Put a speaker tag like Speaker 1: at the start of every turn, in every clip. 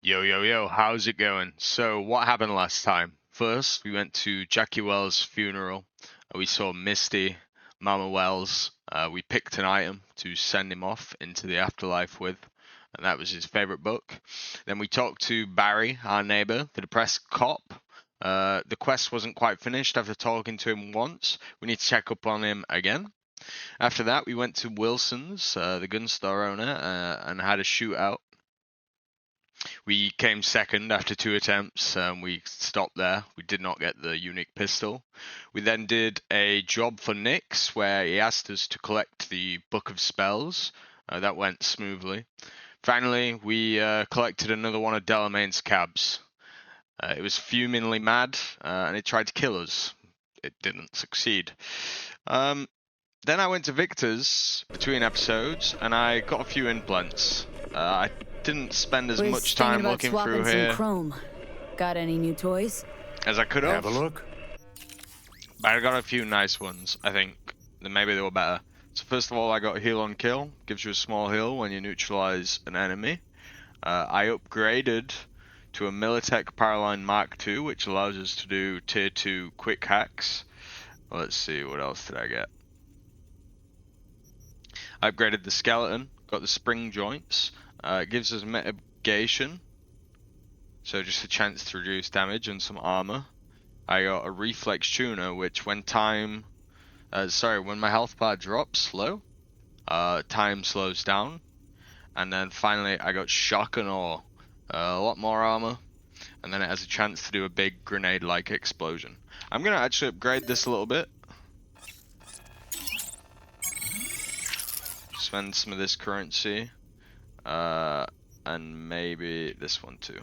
Speaker 1: Yo, yo, yo, how's it going? So, what happened last time? First, we went to Jackie Wells' funeral. We saw Misty, Mama Wells. We picked an item to send him off into the afterlife with, and that was his favorite book. Then we talked to Barry, our neighbor, the depressed cop. The quest wasn't quite finished after talking to him once. We need to check up on him again. After that, we went to Wilson's, the gun store owner, and had a shootout. We came second after 2 attempts. We stopped there. We did not get the unique pistol. We then did a job for Nyx where he asked us to collect the Book of Spells. That went smoothly. Finally, we collected another one of Delamain's cabs. It was fumingly mad, and it tried to kill us. It didn't succeed. Then I went to Viktor's between episodes, and I got a few implants. I didn't spend as much time looking through here
Speaker 2: Chrome. Got any new toys?
Speaker 1: as I could have.
Speaker 3: Have a look.
Speaker 1: But I got a few nice ones, I think. Maybe they were better. So first of all, I got Heal on Kill. Gives you a small heal when you neutralize an enemy. I upgraded to a Militech Paraline Mark II, which allows us to do tier 2 quick hacks. Let's see, what else did I get? I upgraded the skeleton, got the spring joints. It gives us mitigation, so just a chance to reduce damage and some armor. I got a reflex tuner, which when my health bar drops low, time slows down. And then finally I got shock and awe, a lot more armor, and then it has a chance to do a big grenade-like explosion. I'm gonna actually upgrade this a little bit. Spend some of this currency. And maybe this one too.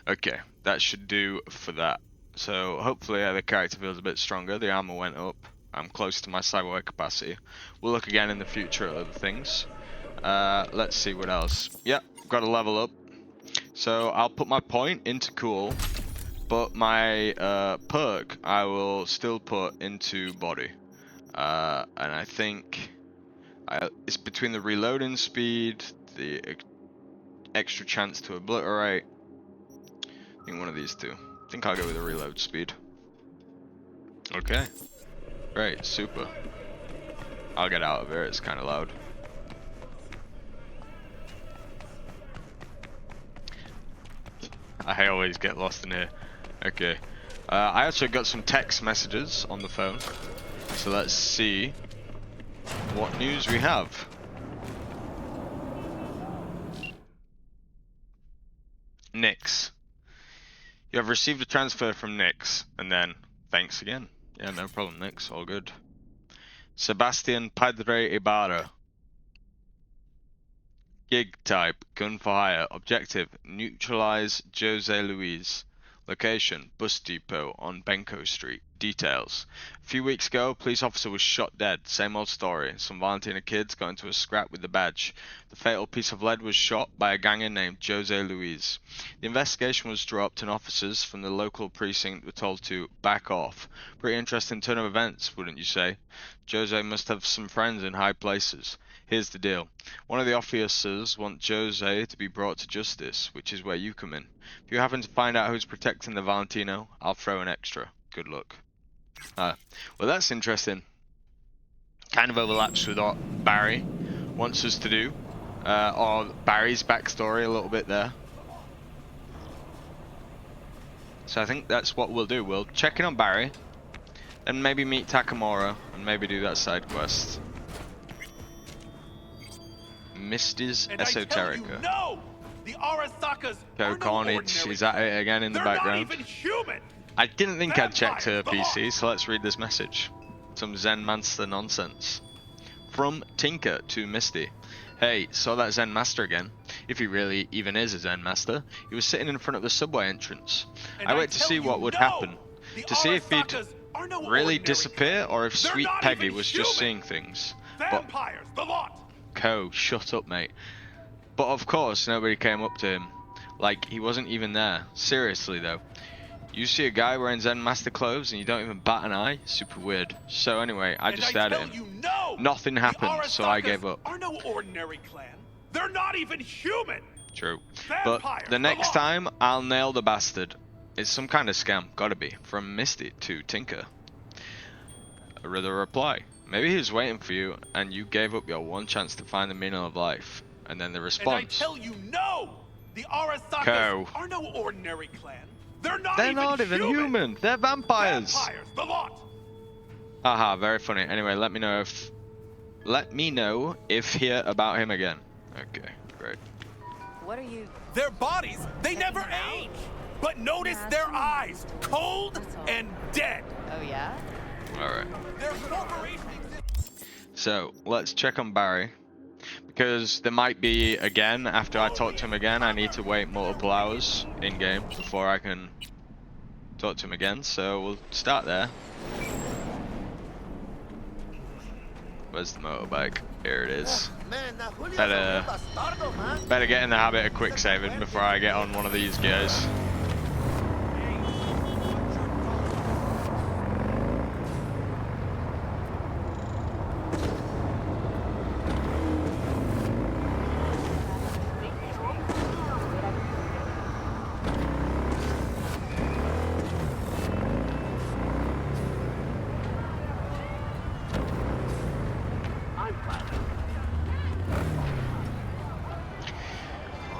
Speaker 1: Okay, that should do for that. So hopefully the character feels a bit stronger. The armor went up. I'm close to my Cyberpunk capacity. We'll look again in the future at other things. Let's see what else. Yep, got a level up. So I'll put my point into cool, but my perk I will still put into body. And I think it's between the reloading speed, the extra chance to obliterate. I think one of these two. I think I'll go with the reload speed. Okay. Great, super. I'll get out of here, it's kind of loud. I always get lost in here. Okay. I actually got some text messages on the phone. So let's see what news we have. Nyx. You have received a transfer from Nyx, and then thanks again. Yeah, no problem, Nyx, all good. Sebastian Padre Ibarra. Gig type, gun for hire. Objective, neutralize Jose Luis. Location, bus depot on Benko Street. Details. A few weeks ago, a police officer was shot dead. Same old story. Some Valentina kids got into a scrap with the badge. The fatal piece of lead was shot by a ganger named Jose Luis. The investigation was dropped and officers from the local precinct were told to back off. Pretty interesting turn of events, wouldn't you say? Jose must have some friends in high places. Here's the deal. One of the officers wants Jose to be brought to justice, which is where you come in. If you happen to find out who's protecting the Valentino, I'll throw an extra. Good luck. Well, that's interesting. Kind of overlaps with what Barry wants us to do. Or Barry's backstory a little bit there. So I think that's what we'll do. We'll check in on Barry, then maybe meet Takemura, and maybe do that side quest. Misty's Esoterica.
Speaker 3: No! The Arasakas are
Speaker 1: Carnage, she's at it again in the background.
Speaker 3: Not even human.
Speaker 1: I didn't think I'd checked her PC, so let's read this message. Some Zen Master nonsense. From Tinker to Misty. Hey, saw that Zen Master again. If he really even is a Zen Master. He was sitting in front of the subway entrance. I waited to see what would happen. To see if he'd really disappear or if Sweet Peggy was just seeing things.
Speaker 3: Vampires, the lot.
Speaker 1: Co, shut up, mate. But of course, nobody came up to him. Like, he wasn't even there. Seriously, though. You see a guy wearing Zen Master clothes and you don't even bat an eye? Super weird. So anyway, I just stared at him.
Speaker 3: You know,
Speaker 1: Nothing happened, so I gave up.
Speaker 3: Are no ordinary clan. They're not even human.
Speaker 1: True.
Speaker 3: Vampires,
Speaker 1: But the next time, I'll nail the bastard. It's some kind of scam. Gotta be. From Misty to Tinker. A rather reply. Maybe he was waiting for you and you gave up your one chance to find the meaning of life. And then the response.
Speaker 3: And I tell you, no! The Arasakas are no ordinary clan. They're not even human.
Speaker 1: They're vampires.
Speaker 3: Vampires, the lot.
Speaker 1: Haha, very funny. Anyway, let me know if hear about him again. Okay, great.
Speaker 2: What are you?
Speaker 3: Their bodies, they never age. But notice their eyes, cold and dead.
Speaker 2: Oh yeah?
Speaker 1: Alright.
Speaker 3: Their corporation exists.
Speaker 1: So, let's check on Barry. Because there might be, again, after I talk to him again, I need to wait multiple hours in-game before I can talk to him again. So, we'll start there. Where's the motorbike? Here it is. Better get in the habit of quick saving before I get on one of these guys.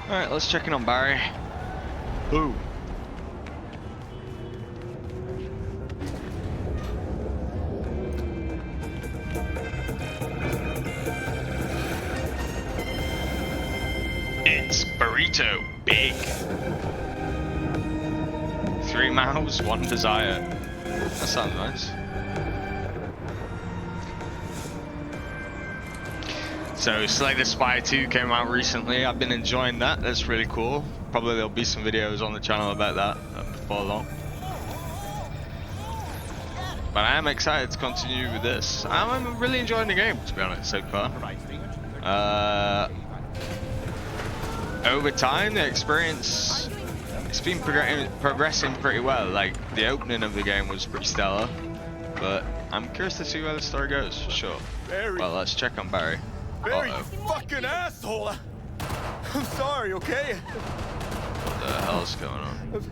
Speaker 1: Alright, let's check in on Barry. Ooh. It's Burrito Big. 3 mouths, 1 desire. That sounds nice. So Slay the Spire 2 came out recently. I've been enjoying that. That's really cool. Probably there'll be some videos on the channel about that before long. But I am excited to continue with this. I'm really enjoying the game, to be honest, so far. Over time, the experience, it's been progressing pretty well. Like, the opening of the game was pretty stellar. But I'm curious to see where the story goes, for sure. Well, let's check on Barry.
Speaker 3: Very fucking asshole. I'm sorry, okay?
Speaker 1: What the hell's going on?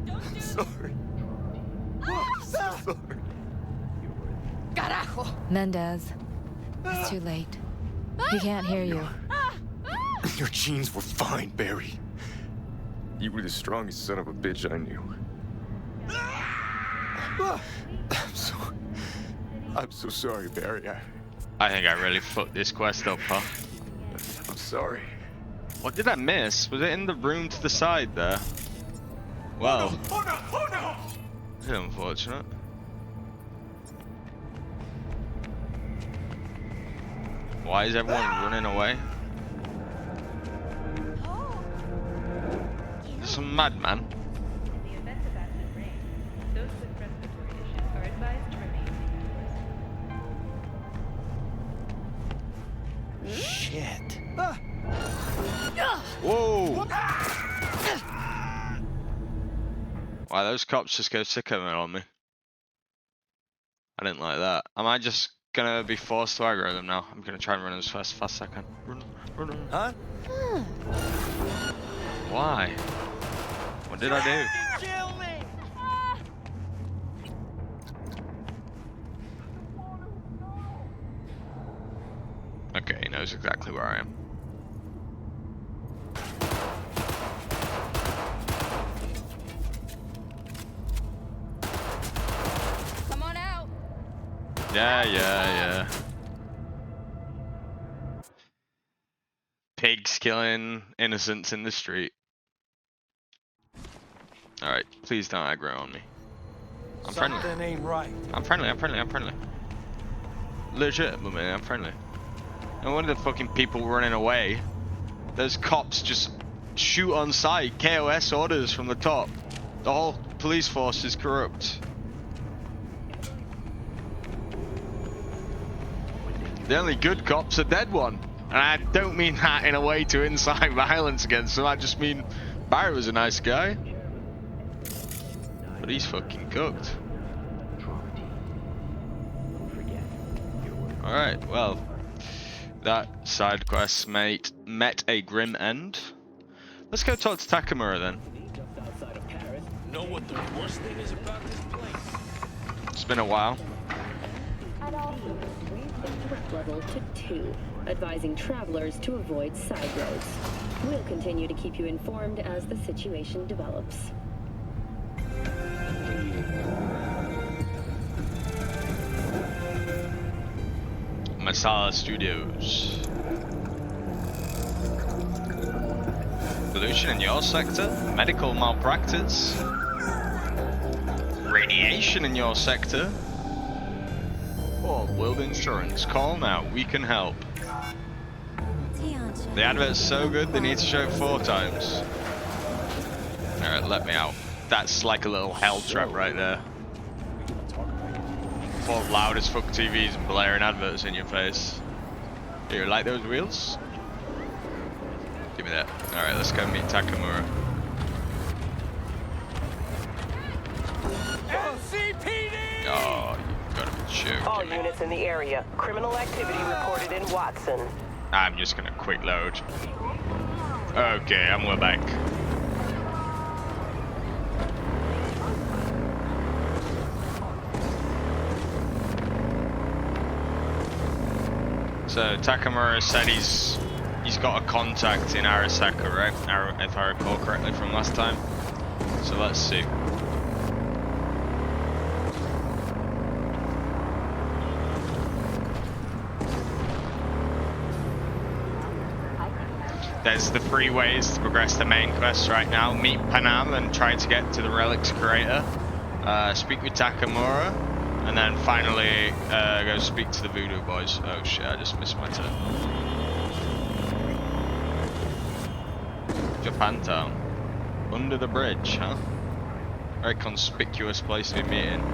Speaker 3: I'm sorry. I'm so sorry.
Speaker 2: Carajo! Mendez, it's too late. He can't hear you.
Speaker 4: Your genes were fine, Barry. You were the strongest son of a bitch I knew. I'm so sorry, Barry.
Speaker 1: I think I really fucked this quest up, huh?
Speaker 4: I'm sorry.
Speaker 1: What did I miss? Was it in the room to the side there? Well,
Speaker 3: Oh no!
Speaker 1: it's unfortunate. Why is everyone running away? Some madman.
Speaker 5: In the event of acid rain, those with respiratory issues are advised to remain indoors.
Speaker 4: Shit.
Speaker 1: Whoa! Why those cops just go sicko on me? I didn't like that. Am I just gonna be forced to aggro them now? I'm gonna try and run as fast as I can. Run.
Speaker 3: Huh?
Speaker 1: Why? What did I do?
Speaker 3: Kill me!
Speaker 1: Okay, he knows exactly where I am.
Speaker 2: Come on out!
Speaker 1: Yeah. Pigs killing innocents in the street. Alright, please don't aggro on me. I'm friendly.
Speaker 3: Something ain't right.
Speaker 1: I'm friendly. Legitimately, I'm friendly. And one of the fucking people running away, those cops just shoot on sight, KOS orders from the top. The whole police force is corrupt. The only good cop's a dead one. And I don't mean that in a way to incite violence against them, I just mean Barry was a nice guy. But he's fucking cooked. Alright, well, that side quest met a grim end. Let's go talk to Takemura then.
Speaker 3: Know what the worst thing is about this place?
Speaker 1: It's been a while.
Speaker 6: Threat level to 2, advising travelers to avoid side roads. We'll continue to keep you informed as the situation develops.
Speaker 1: Masala Studios. Pollution in your sector? Medical malpractice? Radiation in your sector? Or World Insurance? Call now, we can help. The advert's so good they need to show it 4 times. Alright, let me out. That's like a little hell trap right there. 4 loud as fuck TVs and blaring adverts in your face. Here, like those wheels? Give me that. Alright, let's go meet Takemura.
Speaker 7: LCPD!
Speaker 1: Oh, you've got to be joking.
Speaker 7: All units in the area. Criminal activity reported in Watson.
Speaker 1: I'm just gonna quick load. Okay, and we're back. So Takemura said he's got a contact in Arasaka, right? If I recall correctly from last time. So let's see. There's the 3 ways to progress the main quest right now. Meet Panam and try to get to the Relic's creator. Speak with Takemura. And then finally, go speak to the Voodoo Boys. Oh shit, I just missed my turn. Japantown. Under the bridge, huh? Very conspicuous place to be meeting.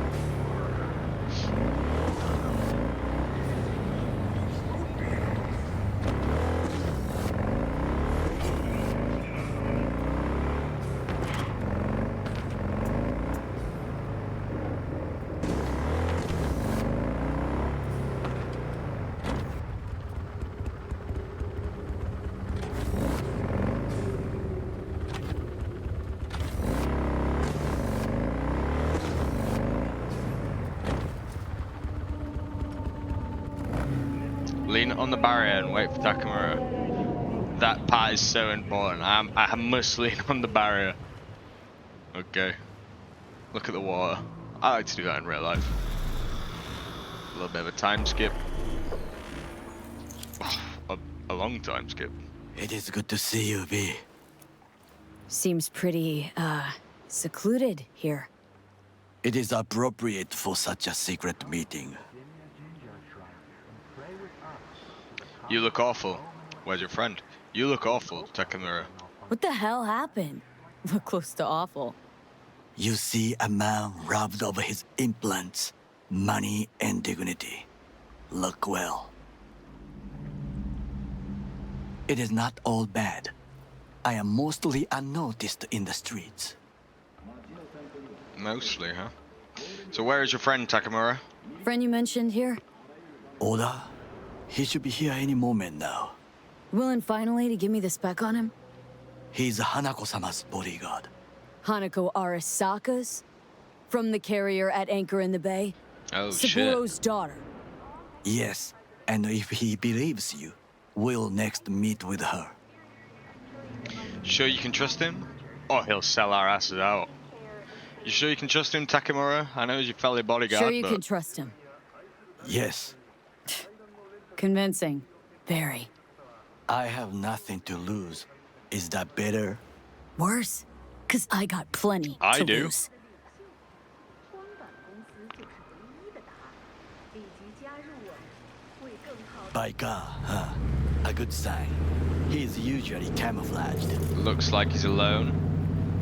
Speaker 1: Lean on the barrier and wait for Takemura. That part is so important. I must lean on the barrier. Okay. Look at the water. I like to do that in real life. A little bit of a time skip. Oh, a long time skip.
Speaker 8: It is good to see you, V.
Speaker 2: Seems pretty, secluded here.
Speaker 8: It is appropriate for such a secret meeting.
Speaker 1: You look awful. Where's your friend? You look awful, Takemura.
Speaker 2: What the hell happened? Look close to awful.
Speaker 8: You see a man robbed of his implants, money and dignity. Look well. It is not all bad. I am mostly unnoticed in the streets.
Speaker 1: Mostly, huh? So where is your friend, Takemura?
Speaker 2: Friend you mentioned here?
Speaker 8: Oda? He should be here any moment now.
Speaker 2: Willing finally to give me the spec on him?
Speaker 8: He's Hanako-sama's bodyguard.
Speaker 2: Hanako Arasaka's? From the carrier at anchor in the bay?
Speaker 1: Oh,
Speaker 2: Saburo's daughter.
Speaker 8: Yes, and if he believes you, we'll next meet with her.
Speaker 1: Sure you can trust him? Or he'll sell our asses out. You sure you can trust him, Takemura? I know he's your fellow bodyguard,
Speaker 2: Sure you
Speaker 1: but...
Speaker 2: can trust him.
Speaker 8: Yes.
Speaker 2: Convincing. Very.
Speaker 8: I have nothing to lose. Is that better?
Speaker 2: Worse? 'Cause I got plenty
Speaker 1: I
Speaker 2: to
Speaker 1: do.
Speaker 2: lose.
Speaker 8: Biker, huh? A good sign. He is usually camouflaged.
Speaker 1: Looks like he's alone.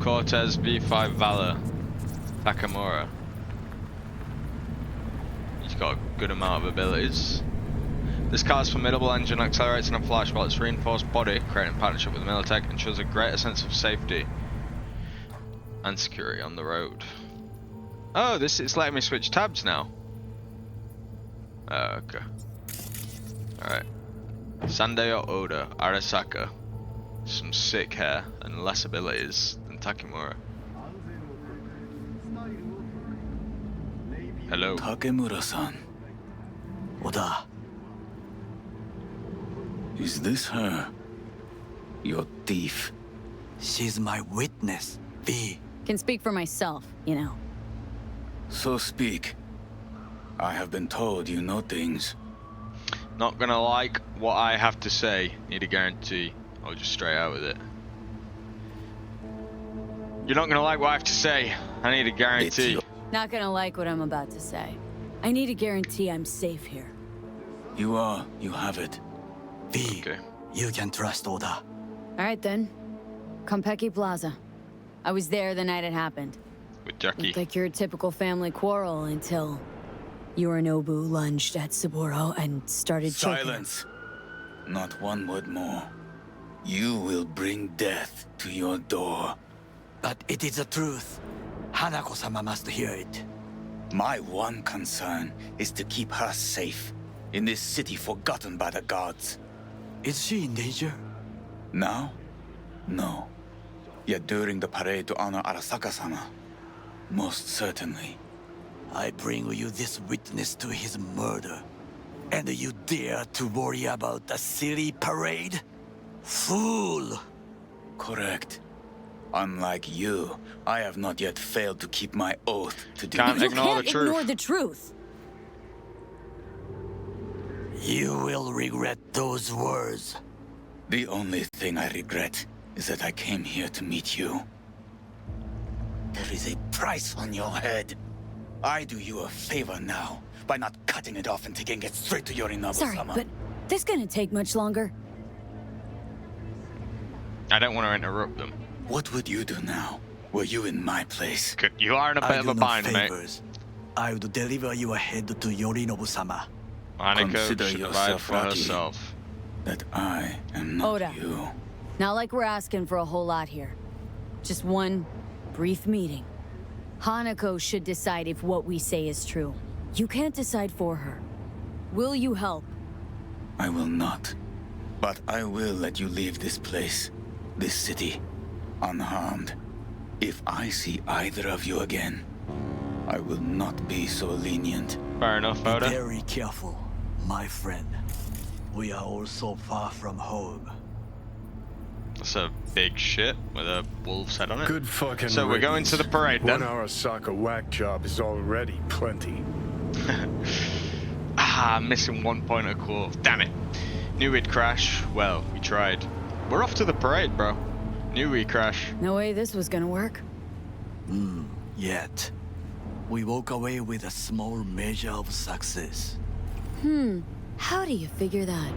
Speaker 1: Cortez V5 Valor. Takemura. He's got a good amount of abilities. This car's formidable engine accelerates in a flash, while its reinforced body, creating partnership with Militech, ensures a greater sense of safety and security on the road. Oh, this is letting me switch tabs now. Okay. Alright. Sandayo Oda, Arasaka. Some sick hair and less abilities than Takemura. Hello.
Speaker 8: Takemura-san. Oda.
Speaker 9: Is this her? Your thief?
Speaker 8: She's my witness, V.
Speaker 2: Can speak for myself, you know.
Speaker 9: So speak. I have been told you know things.
Speaker 1: Not gonna like what I have to say. Need a guarantee. I'll just straight out with it. You're not gonna like what I have to say. I need a guarantee.
Speaker 2: Not gonna like what I'm about to say. I need a guarantee I'm safe here.
Speaker 9: You are. You have it.
Speaker 8: V,
Speaker 1: Okay.
Speaker 8: you can trust Oda.
Speaker 2: Alright then. Konpeki Plaza. I was there the night it happened.
Speaker 1: With Jackie.
Speaker 2: Looked like your typical family quarrel until Yorinobu lunged at Saburo and started choking him.
Speaker 9: Silence. Not one word more. You will bring death to your door.
Speaker 8: But it is the truth. Hanako-sama must hear it.
Speaker 9: My one concern is to keep her safe in this city forgotten by the gods.
Speaker 8: Is she in danger?
Speaker 9: Now? No. Yet during the parade to honor Arasaka-sama, most certainly.
Speaker 8: I bring you this witness to his murder. And you dare to worry about the silly parade? Fool!
Speaker 9: Correct. Unlike you, I have not yet failed to keep my oath to do.
Speaker 1: Can't
Speaker 2: You
Speaker 1: ignore
Speaker 2: can't
Speaker 1: the truth.
Speaker 2: ignore the truth.
Speaker 8: You will regret those words.
Speaker 9: The only thing I regret is that I came here to meet you. There is a price on your head. I do you a favor now by not cutting it off and taking it straight to
Speaker 2: Sorry,
Speaker 9: Yorinobu-sama.
Speaker 2: but this gonna take much longer.
Speaker 1: I don't want to interrupt them.
Speaker 9: What would you do now? Were you in my place?
Speaker 1: Good. You are in a bit
Speaker 8: I
Speaker 1: of
Speaker 8: do
Speaker 1: a
Speaker 8: no
Speaker 1: bind, mate.
Speaker 8: favors. I would deliver you ahead to Yorinobu-sama.
Speaker 1: Hanako
Speaker 9: Consider
Speaker 1: should provide
Speaker 9: yourself
Speaker 1: for
Speaker 9: lucky.
Speaker 1: herself.
Speaker 9: That I am not
Speaker 2: Oda.
Speaker 9: you.
Speaker 2: Not like we're asking for a whole lot here. Just one brief meeting. Hanako should decide if what we say is true. You can't decide for her. Will you help?
Speaker 9: I will not. But I will let you leave this place, this city, unharmed. If I see either of you again, I will not be so lenient.
Speaker 1: Fair enough,
Speaker 8: Be
Speaker 1: Oda.
Speaker 8: very careful, my friend. We are all so far from home.
Speaker 1: That's a big shit with a wolf's head on it.
Speaker 10: Good fucking
Speaker 1: So we're going to the parade then.
Speaker 10: One Arasaka whack job is already plenty.
Speaker 1: Missing 1 point a quarter. Damn it. Knew we'd crash. Well, we tried. We're off to the parade, bro. Knew we'd crash.
Speaker 2: No way this was gonna work.
Speaker 8: Yet. We walk away with a small measure of success.
Speaker 2: How do you figure that?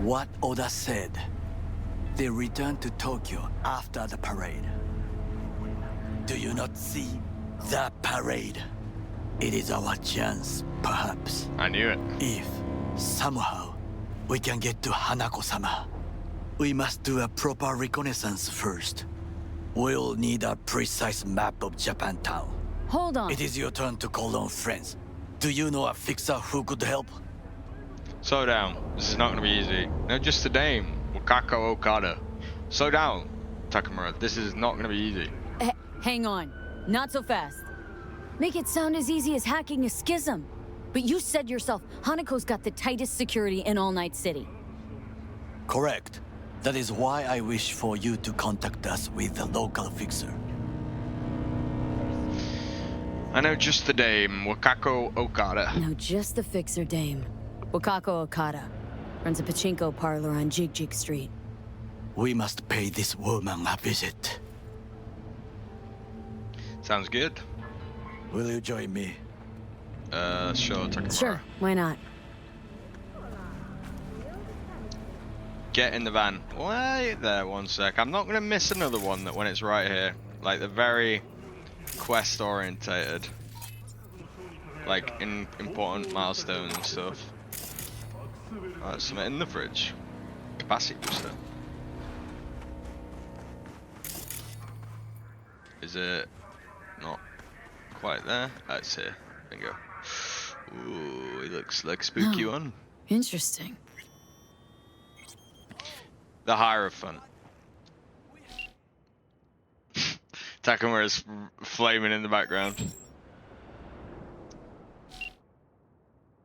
Speaker 8: What Oda said. They returned to Tokyo after the parade. Do you not see the parade? It is our chance, perhaps.
Speaker 1: I knew it.
Speaker 8: If, somehow, we can get to Hanako-sama, we must do a proper reconnaissance first. We'll need a precise map of Japantown.
Speaker 2: Hold on.
Speaker 8: It is your turn to call on friends. Do you know a fixer who could help?
Speaker 1: Slow down. This is not going to be easy. No, just the name. Wakako Okada. Slow down, Takemura. This is not going to be easy.
Speaker 2: Hang on. Not so fast. Make it sound as easy as hacking a schism. But you said yourself, Hanako's got the tightest security in All Night City.
Speaker 8: Correct. That is why I wish for you to contact us with the local fixer.
Speaker 1: I know just the name. Wakako Okada.
Speaker 2: Now just the fixer dame. Wakako Okada. Runs a pachinko parlor on Jig Jig Street.
Speaker 8: We must pay this woman a visit.
Speaker 1: Sounds good.
Speaker 8: Will you join me?
Speaker 1: Sure, Takemura.
Speaker 2: Sure, why not?
Speaker 1: Get in the van. Wait there 1 sec. I'm not going to miss another one that when it's right here. Like, they're very quest orientated. Like, in important milestones and stuff. Alright, something in the fridge. Capacity booster. Is it not quite there? It's here. There you go. Ooh, he looks like a spooky one.
Speaker 2: Interesting.
Speaker 1: The Hierophant. Takemura's flaming in the background.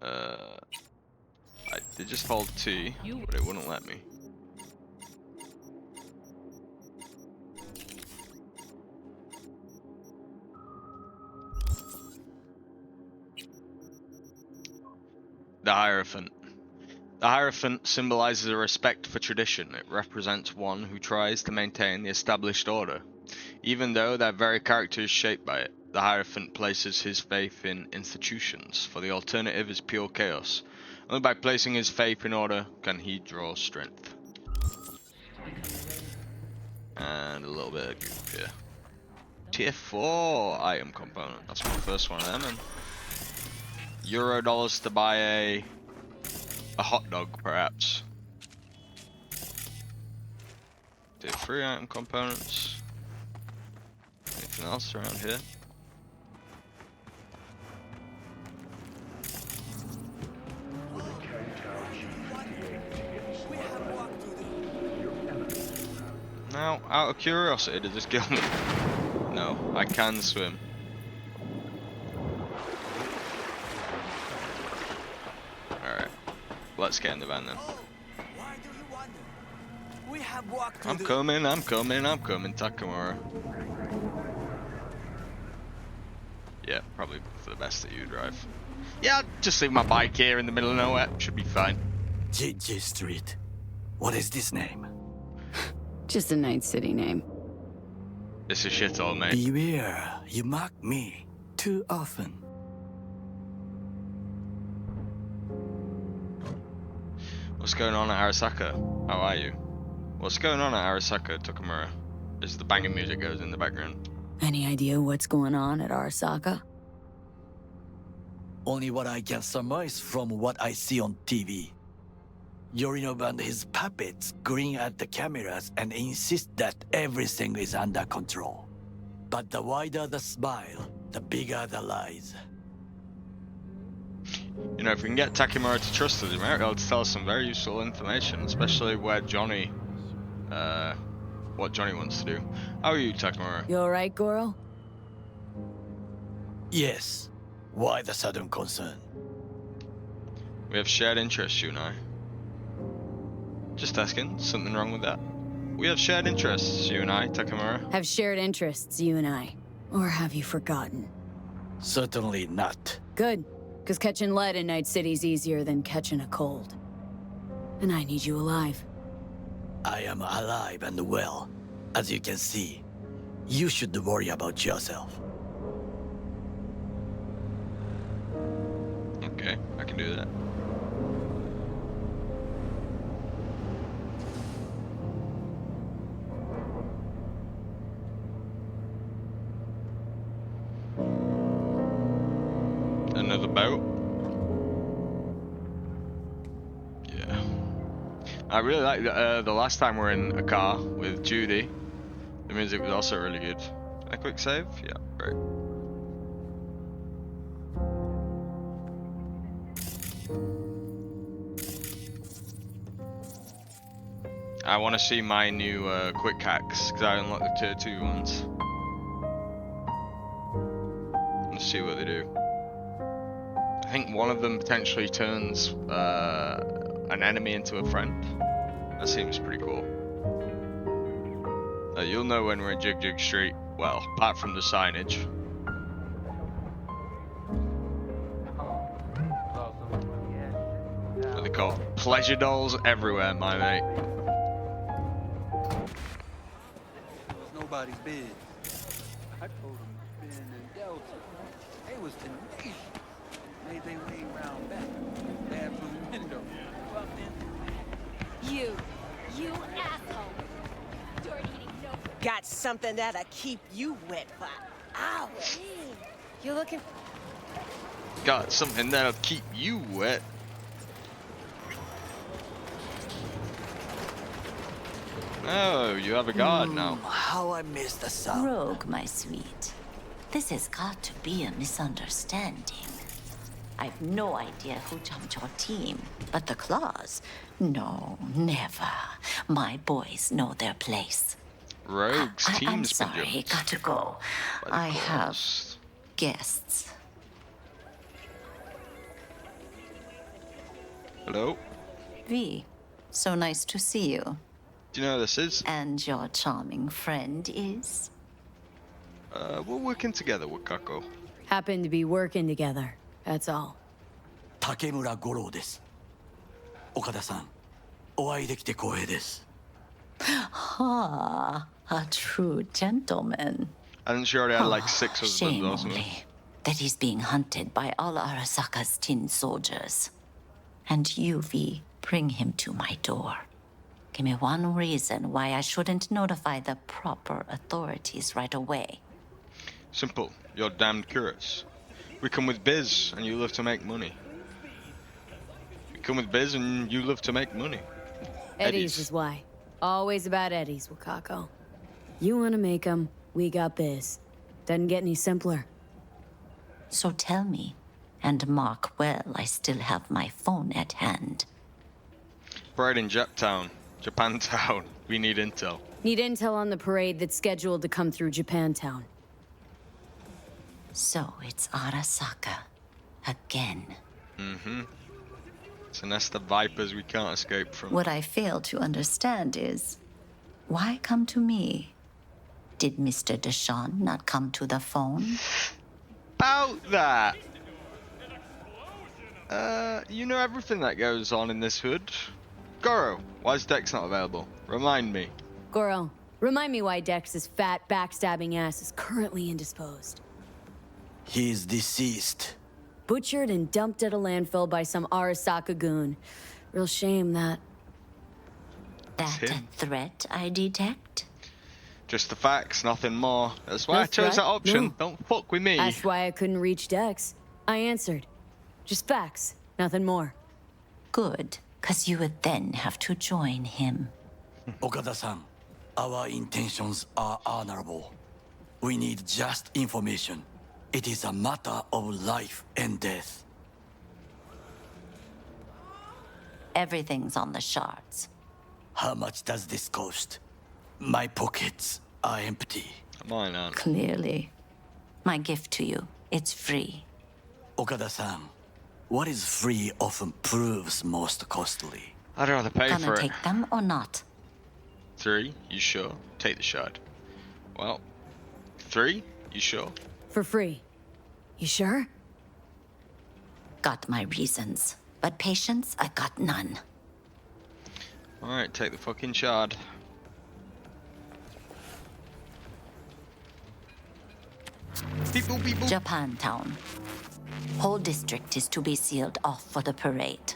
Speaker 1: I did just hold T, but it wouldn't let me. The Hierophant. The Hierophant symbolizes a respect for tradition. It represents one who tries to maintain the established order. Even though their very character is shaped by it, the Hierophant places his faith in institutions, for the alternative is pure chaos. Only by placing his faith in order can he draw strength. And a little bit of goof here. Tier 4 item component. That's my first one of them. And $Euros to buy a hot dog, perhaps. Tier 3 item components. Anything else around here? Now, out of curiosity, does this kill me? No, I can swim. Alright, let's get in the van then. I'm coming, Takemura. Yeah, probably for the best that you drive. Yeah, I'll just leave my bike here in the middle of nowhere. Should be fine.
Speaker 8: JJ Street. What is this name?
Speaker 2: Just a Night City name.
Speaker 1: It's a shithole, mate.
Speaker 8: Beware, you mock me too often.
Speaker 1: What's going on at Arasaka? How are you? What's going on at Arasaka, Takemura? As the banging music goes in the background.
Speaker 2: Any idea what's going on at Arasaka?
Speaker 8: Only what I can surmise from what I see on TV. Yorinobu and his puppets grin at the cameras and insist that everything is under control. But the wider the smile, the bigger the lies.
Speaker 1: You know, if we can get Takemura to trust us, he might be able to tell us some very useful information, especially where Johnny, what Johnny wants to do. How are you, Takemura?
Speaker 2: You alright, Goro?
Speaker 8: Yes. Why the sudden concern?
Speaker 1: We have shared interests, you and I. Just asking, something wrong with that? We have shared interests, you and I, Takemura.
Speaker 2: Have shared interests, you and I. Or have you forgotten?
Speaker 8: Certainly not.
Speaker 2: Good, because catching lead in Night City's easier than catching a cold. And I need you alive.
Speaker 8: I am alive and well. As you can see, you should worry about yourself.
Speaker 1: Okay, I can do that. Another boat. Yeah. I really like the last time we were in a car with Judy. The music was also really good. Can I quick save? Yeah, great. I want to see my new quick hacks because I unlocked the tier 2 ones. Let's see what they do. I think one of them potentially turns an enemy into a friend. That seems pretty cool. You'll know when we're in Jig Jig Street. Well, apart from the signage. What are they called? Pleasure dolls everywhere, my mate.
Speaker 11: Nobody's biz. I told them Ben and Delta. They was tenacious. Made their way around back. Bathroom window.
Speaker 12: You asshole. Got something that'll keep you wet for hours. You looking?
Speaker 1: Got something that'll keep you wet. Oh, you have a guard now.
Speaker 8: How I miss the sound.
Speaker 13: Rogue, my sweet. This has got to be a misunderstanding. I've no idea who jumped your team, but the claws? No, never. My boys know their place.
Speaker 1: Rogue's team's
Speaker 13: I'm sorry,
Speaker 1: been jumped.
Speaker 13: got to go. I have guests.
Speaker 1: Hello?
Speaker 13: V, so nice to see you.
Speaker 1: Do you know who this is?
Speaker 13: And your charming friend is?
Speaker 1: We're working together with Kako.
Speaker 2: Happen to be working together, that's all.
Speaker 8: Takemura Goro desu. Okada-san, お会いできて光栄です。
Speaker 13: Ah, a true gentleman.
Speaker 1: Hasn't she already had like 6 husbands
Speaker 13: Shame
Speaker 1: or something?
Speaker 13: only that he's being hunted by all Arasaka's tin soldiers. And you, V, bring him to my door. Give me one reason why I shouldn't notify the proper authorities right away.
Speaker 1: Simple. You're damned curious. We come with biz, and you love to make money. We come with biz, and you love to make money.
Speaker 2: Eddie's is why. Always about Eddie's, Wakako. You want to make them, we got biz. Doesn't get any simpler.
Speaker 13: So tell me, and mark well I still have my phone at hand.
Speaker 1: Parade in Japantown. We need intel.
Speaker 2: Need intel on the parade that's scheduled to come through Japantown.
Speaker 13: So it's Arasaka. Again.
Speaker 1: Mm-hmm. It's a nest of vipers we can't escape from.
Speaker 13: What I fail to understand is, why come to me? Did Mr. Deshawn not come to the phone?
Speaker 1: About that! You know everything that goes on in this hood. Goro, why is Dex not available? Remind me.
Speaker 2: Goro, remind me why Dex's fat, backstabbing ass is currently indisposed.
Speaker 8: He's deceased.
Speaker 2: Butchered and dumped at a landfill by some Arasaka goon. Real shame that...
Speaker 13: That a threat I detect?
Speaker 1: Just the facts, nothing more. That's why
Speaker 2: No
Speaker 1: I chose
Speaker 2: threat?
Speaker 1: that option.
Speaker 2: No.
Speaker 1: Don't fuck with me.
Speaker 2: That's why I couldn't reach Dex. I answered. Just facts, nothing more.
Speaker 13: Good, because you would then have to join him.
Speaker 8: Okada-san, our intentions are honorable. We need just information. It is a matter of life and death.
Speaker 13: Everything's on the shards.
Speaker 8: How much does this cost? My pockets are empty.
Speaker 1: Mine aren't.
Speaker 13: Clearly. My gift to you, it's free.
Speaker 8: Okada-san, what is free often proves most costly.
Speaker 1: I'd rather pay
Speaker 13: Gonna
Speaker 1: for it.
Speaker 13: take them or not?
Speaker 1: 3, you sure? Take the shard. Well, 3, you sure?
Speaker 2: For free. You sure?
Speaker 13: Got my reasons, but patience, I got none.
Speaker 1: Alright, take the fucking shard.
Speaker 13: Japantown. Whole district is to be sealed off for the parade.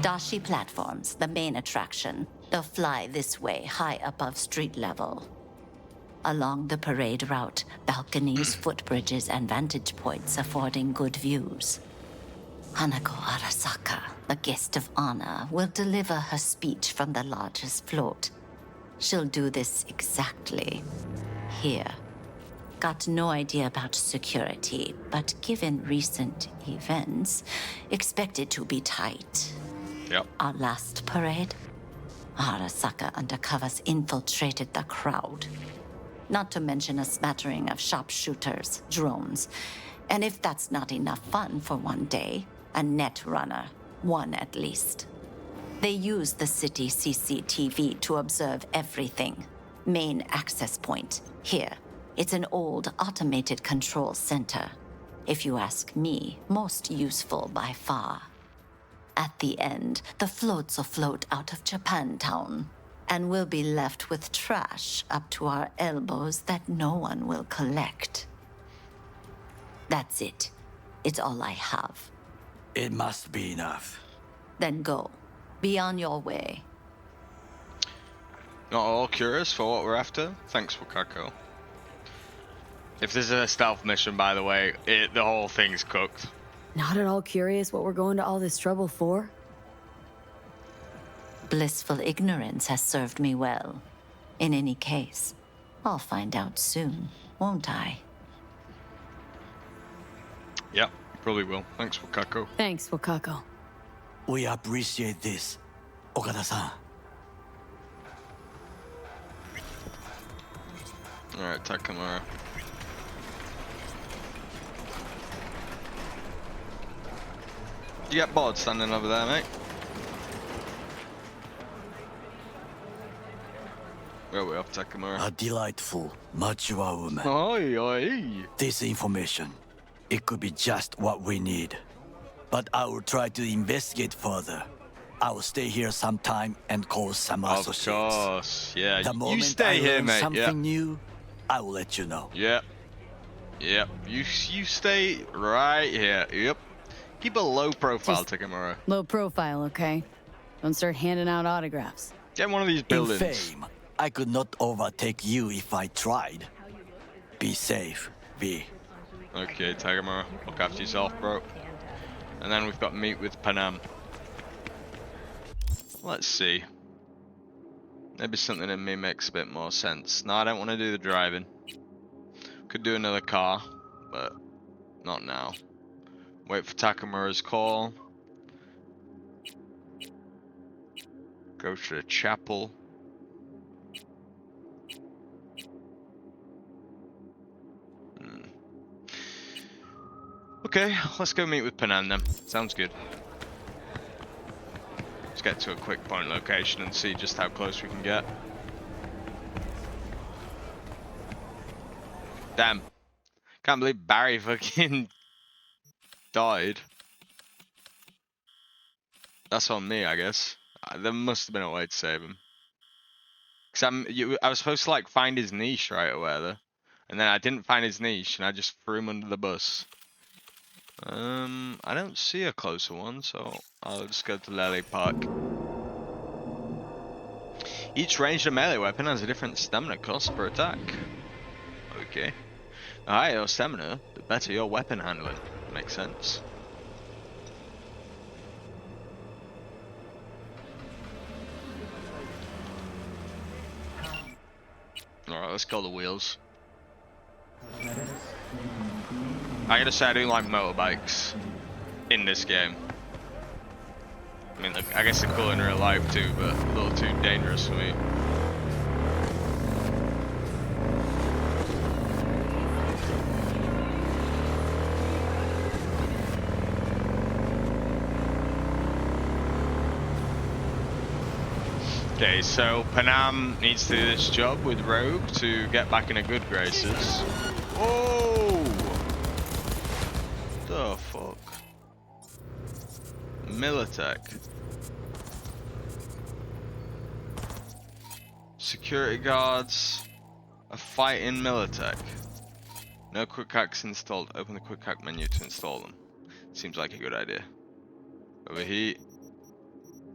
Speaker 13: Dashi platforms, the main attraction. They'll fly this way, high above street level. Along the parade route, balconies, footbridges, and vantage points affording good views. Hanako Arasaka, the guest of honor, will deliver her speech from the largest float. She'll do this exactly here. Got no idea about security, but given recent events, expect it to be tight.
Speaker 1: Yep.
Speaker 13: Our last parade, Arasaka undercovers infiltrated the crowd. Not to mention a smattering of sharpshooters, drones, and if that's not enough fun for one day, a net runner, one at least. They use the city CCTV to observe everything. Main access point, here. It's an old automated control center. If you ask me, most useful by far. At the end, the floats will float out of Japantown, and we'll be left with trash up to our elbows that no one will collect. That's it. It's all I have.
Speaker 8: It must be enough.
Speaker 13: Then go. Be on your way.
Speaker 1: Not all curious for what we're after? Thanks, Wakako. If this is a stealth mission, by the way, the whole thing's cooked.
Speaker 2: Not at all curious what we're going to all this trouble for?
Speaker 13: Blissful ignorance has served me well. In any case, I'll find out soon, won't I?
Speaker 1: Yep, probably will. Thanks, Wakako.
Speaker 2: Thanks, Wakako.
Speaker 8: We appreciate this, Okada-san.
Speaker 1: Alright, Takemura. You get bored standing over there, mate? Where are we off, Takemura?
Speaker 8: A delightful, mature woman.
Speaker 1: Oi, oi.
Speaker 8: This information, it could be just what we need. But I will try to investigate further. I will stay here sometime and call some associates.
Speaker 1: Of course, yeah.
Speaker 8: The
Speaker 1: You
Speaker 8: moment
Speaker 1: stay
Speaker 8: I
Speaker 1: here,
Speaker 8: learn
Speaker 1: mate.
Speaker 8: something new, I will let you know.
Speaker 1: Yep. Yep. You stay right here. Yep. Keep a low profile, Takemura.
Speaker 2: Low profile, okay? Don't start handing out autographs.
Speaker 1: Get one of these buildings.
Speaker 8: In fame, I could not overtake you if I tried. Be safe, V.
Speaker 1: Okay, Takemura. Look after yourself, bro. And then we've got to meet with Panam. Let's see. Maybe something in me makes a bit more sense. No, I don't want to do the driving. Could do another car, but not now. Wait for Takemura's call. Go to the chapel. Okay, let's go meet with Panam then. Sounds good. Let's get to a quick point location and see just how close we can get. Damn. Can't believe Barry fucking died. That's on me, I guess. There must have been a way to save him. Cause I was supposed to like find his niche right away there. And then I didn't find his niche and I just threw him under the bus. I don't see a closer one, so I'll just go to Lily Park. Each ranged or melee weapon has a different stamina cost per attack. Okay. The higher your stamina, the better your weapon handling. Makes sense. Alright, let's call the wheels. I gotta say, I do like motorbikes in this game. I mean, look, I guess they're cool in real life too, but a little too dangerous for me. Okay, so Panam needs to do this job with Rogue to get back in a good graces. Oh! The fuck? Militech. Security guards. A fight in Militech. No quick hacks installed. Open the quick hack menu to install them. Seems like a good idea. Overheat.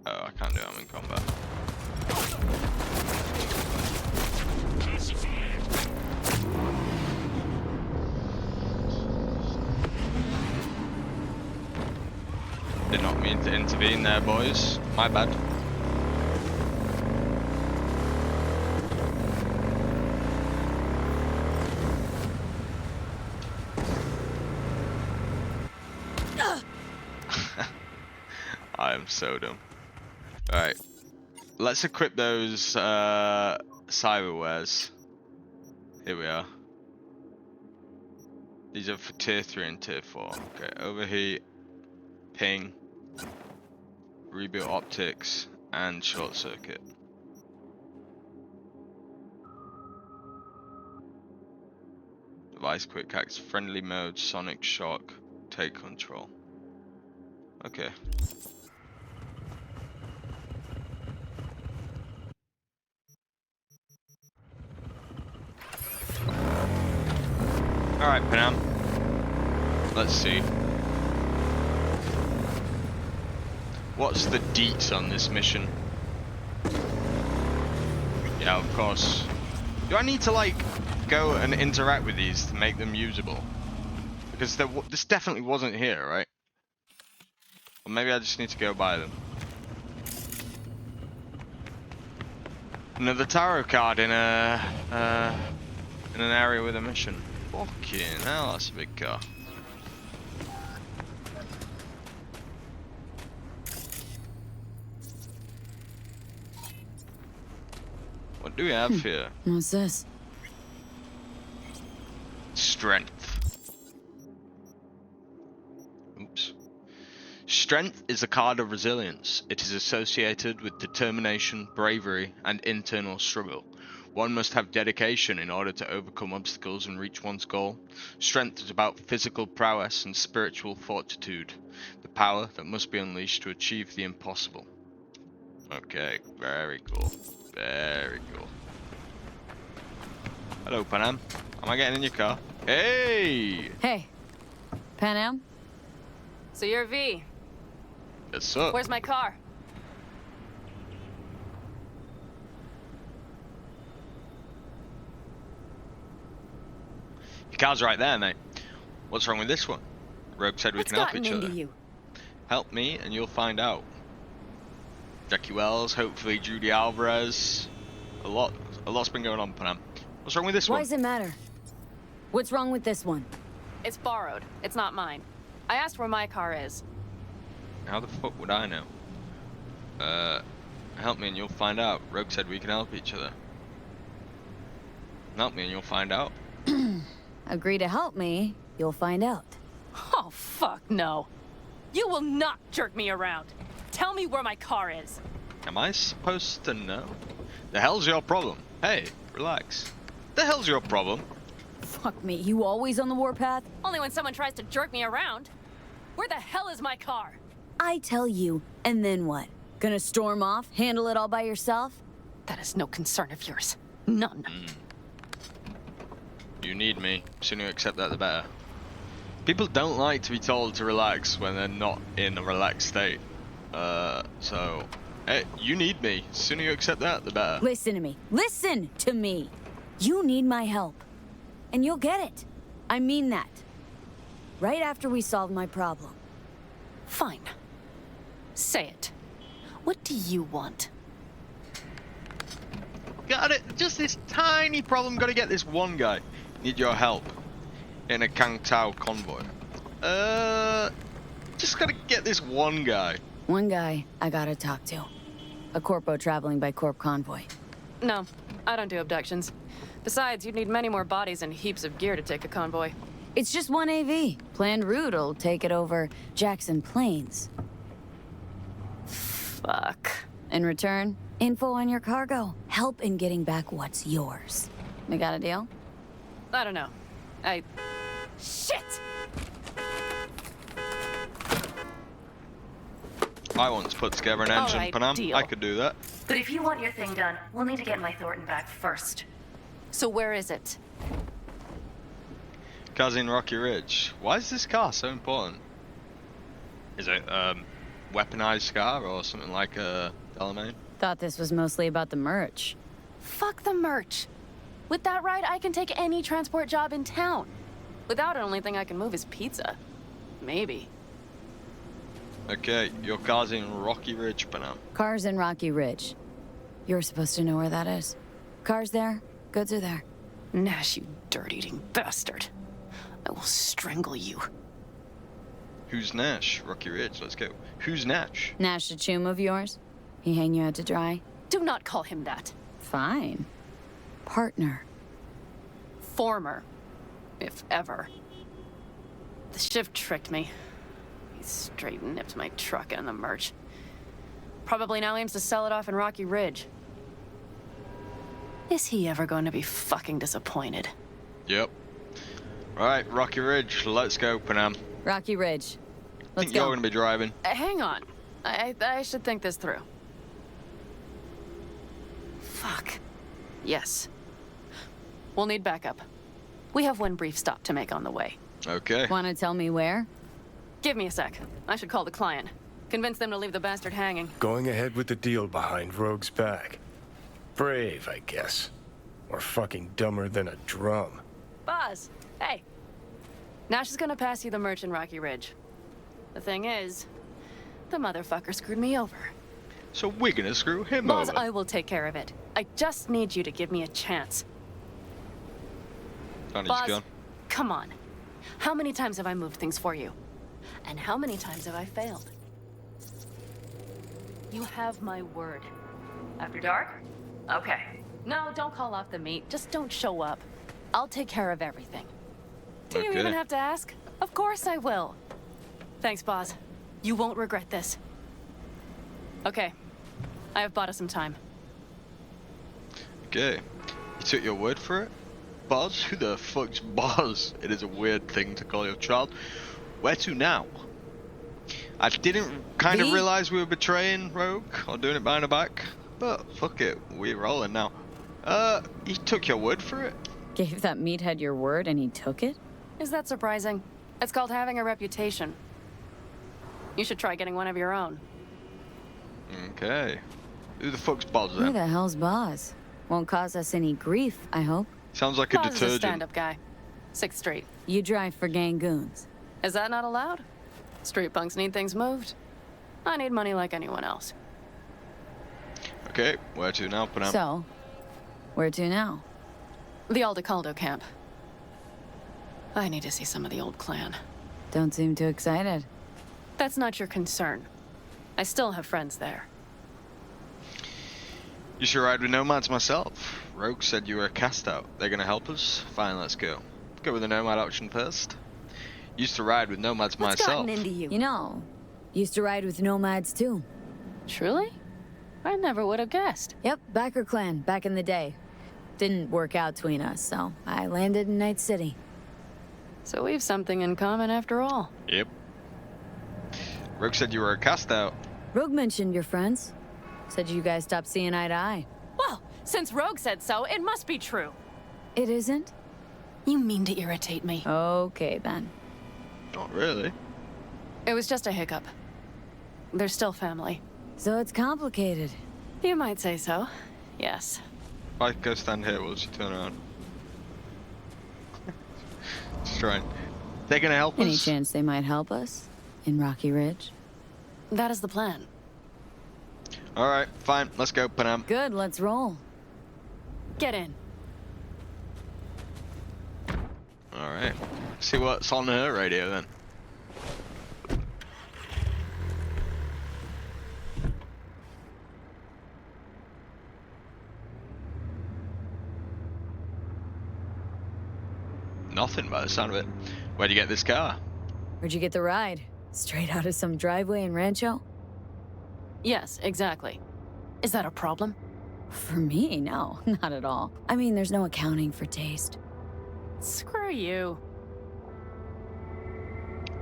Speaker 1: Oh, I can't do it. I'm in combat. Did not mean to intervene there, boys. My bad. I am so dumb. Alright. Let's equip those cyberwares. Here we are. These are for tier 3 and tier 4. Okay, overheat, ping, reboot optics, and short circuit. Device quick hacks, friendly mode, sonic shock, take control. Okay. Alright, Panam. Let's see. What's the deets on this mission? Yeah, of course. Do I need to, like, go and interact with these to make them usable? Because this definitely wasn't here, right? Or maybe I just need to go buy them. Another tarot card in a in an area with a mission. Fucking hell, that's a big car. What do we have here?
Speaker 2: What's this?
Speaker 1: Strength. Oops. Strength is a card of resilience. It is associated with determination, bravery, and internal struggle. One must have dedication in order to overcome obstacles and reach one's goal. Strength is about physical prowess and spiritual fortitude, the power that must be unleashed to achieve the impossible. Okay, very cool. Very cool. Hello, Panam. Am I getting in your car? Hey!
Speaker 2: Hey, Panam?
Speaker 14: So you're V.
Speaker 1: Yes, sir.
Speaker 14: Where's my car?
Speaker 1: Your car's right there, mate. What's wrong with this one? Rogue said we can help each other.
Speaker 2: You?
Speaker 1: Help me and you'll find out. Jackie Wells, hopefully Judy Alvarez. A lot's been going on, Panam. What's wrong with this one?
Speaker 2: Why does it matter? What's wrong with this one?
Speaker 14: It's borrowed. It's not mine. I asked where my car is.
Speaker 1: How the fuck would I know? Help me and you'll find out. Rogue said we can help each other. Help me and you'll find out.
Speaker 2: Agree to help me, you'll find out.
Speaker 14: Oh, fuck no. You will not jerk me around. Tell me where my car is.
Speaker 1: Am I supposed to know? The hell's your problem? Hey, relax. The hell's your problem?
Speaker 2: Fuck me, you always on the warpath?
Speaker 14: Only when someone tries to jerk me around. Where the hell is my car?
Speaker 2: I tell you, and then what? Gonna storm off, handle it all by yourself?
Speaker 14: That is no concern of yours. None.
Speaker 1: You need me. The sooner you accept that, the better. People don't like to be told to relax when they're not in a relaxed state. So, hey, you need me. The sooner you accept that, the better.
Speaker 2: Listen to me. Listen to me. You need my help. And you'll get it. I mean that. Right after we solve my problem.
Speaker 14: Fine. Say it. What do you want?
Speaker 1: Got it. Just this tiny problem. Gotta get this one guy. Need your help. In a Kang Tao convoy. Just gotta get this one guy.
Speaker 2: One guy I gotta talk to. A corpo traveling by corp convoy.
Speaker 14: No, I don't do abductions. Besides, you'd need many more bodies and heaps of gear to take a convoy.
Speaker 2: It's just one AV. Planned route will take it over Jackson Plains.
Speaker 14: Fuck.
Speaker 2: In return, info on your cargo. Help in getting back what's yours. We got a deal?
Speaker 14: I don't know. Shit!
Speaker 1: I once put together an engine,
Speaker 14: right,
Speaker 1: Panam.
Speaker 14: deal.
Speaker 1: I could do that.
Speaker 13: But if you want your thing done, we'll need to get my Thornton back first.
Speaker 14: So where is it?
Speaker 1: Car's in Rocky Ridge. Why is this car so important? Is it weaponized car or something like a Delamain?
Speaker 2: Thought this was mostly about the merch.
Speaker 14: Fuck the merch. With that ride, I can take any transport job in town. Without it, the only thing I can move is pizza. Maybe.
Speaker 1: Okay, your car's in Rocky Ridge, Panam.
Speaker 2: Car's in Rocky Ridge. You're supposed to know where that is. Car's there, goods are there.
Speaker 14: Nash, you dirt-eating bastard. I will strangle you.
Speaker 1: Who's Nash? Rocky Ridge, let's go. Who's Nash?
Speaker 2: Nash a chum of yours? He hang you out to dry?
Speaker 14: Do not call him that.
Speaker 2: Fine. Partner.
Speaker 14: Former. If ever. The shift tricked me. He straight nipped my truck and the merch. Probably now aims to sell it off in Rocky Ridge. Is he ever going to be fucking disappointed?
Speaker 1: Yep. Right, Rocky Ridge, let's go, Panam.
Speaker 2: Rocky Ridge. Let's
Speaker 1: Think
Speaker 2: go.
Speaker 1: you're gonna be driving?
Speaker 14: Hang on. I should think this through. Fuck. Yes. We'll need backup. We have one brief stop to make on the way.
Speaker 1: Okay.
Speaker 2: Wanna tell me where?
Speaker 14: Give me a sec. I should call the client. Convince them to leave the bastard hanging.
Speaker 10: Going ahead with the deal behind Rogue's back. Brave, I guess. Or fucking dumber than a drum.
Speaker 14: Boz, hey. Nash is gonna pass you the merch in Rocky Ridge. The thing is, the motherfucker screwed me over.
Speaker 1: So we're gonna screw him
Speaker 14: Boss,
Speaker 1: over.
Speaker 14: I will take care of it. I just need you to give me a chance. Boss, come on. How many times have I moved things for you? And how many times have I failed? You have my word. After dark? Okay. No, don't call off the meet. Just don't show up. I'll take care of everything. Do you even have to ask? Of course I will. Thanks, boss. You won't regret this. Okay. I have bought us some time.
Speaker 1: Okay. You took your word for it? Boz? Who the fuck's Boz? It is a weird thing to call your child. Where to now? I didn't kind of realize we were betraying Rogue or doing it behind her back, but fuck it, we're rolling now. He took your word for it?
Speaker 2: Gave that meathead your word and he took it?
Speaker 14: Is that surprising? It's called having a reputation. You should try getting one of your own.
Speaker 1: Okay. Who the fuck's Boz then?
Speaker 2: Who the hell's Boz? Won't cause us any grief, I hope.
Speaker 1: Sounds like a
Speaker 14: Boz
Speaker 1: detergent.
Speaker 14: is a stand-up guy. 6th Street.
Speaker 2: You drive for gang goons.
Speaker 14: Is that not allowed? Street punks need things moved. I need money like anyone else.
Speaker 1: Okay, where to now, Panam?
Speaker 2: So, where to now?
Speaker 14: The Aldecaldo camp. I need to see some of the old clan.
Speaker 2: Don't seem too excited.
Speaker 14: That's not your concern. I still have friends there.
Speaker 1: You should ride with nomads myself. Rogue said you were a cast out. They're gonna help us? Fine, let's go. Go with the nomad option first. Used to ride with nomads
Speaker 2: What's
Speaker 1: myself.
Speaker 2: gotten into you? You know, used to ride with nomads too.
Speaker 14: Truly? I never would have guessed.
Speaker 2: Yep, Backer clan, back in the day. Didn't work out between us, so I landed in Night City.
Speaker 14: So we've something in common after all.
Speaker 1: Yep. Rogue said you were a cast out.
Speaker 2: Rogue mentioned your friends. Said you guys stopped seeing eye to eye.
Speaker 14: Well, since Rogue said so, it must be true.
Speaker 2: It isn't?
Speaker 14: You mean to irritate me.
Speaker 2: Okay, then.
Speaker 1: Not really.
Speaker 14: It was just a hiccup. They're still family.
Speaker 2: So it's complicated.
Speaker 14: You might say so. Yes.
Speaker 1: If I go stand here, will she turn around? Just trying. They're gonna help us?
Speaker 2: Any chance they might help us? In Rocky Ridge?
Speaker 14: That is the plan.
Speaker 1: Alright, fine. Let's go, Panam.
Speaker 2: Good, let's roll.
Speaker 14: Get in.
Speaker 1: Alright. See what's on her radio then. Nothing by the sound of it. Where'd you get this car?
Speaker 2: Where'd you get the ride? Straight out of some driveway in Rancho?
Speaker 14: Yes, exactly. Is that a problem?
Speaker 2: For me, no, not at all. I mean, there's no accounting for taste.
Speaker 14: Screw you.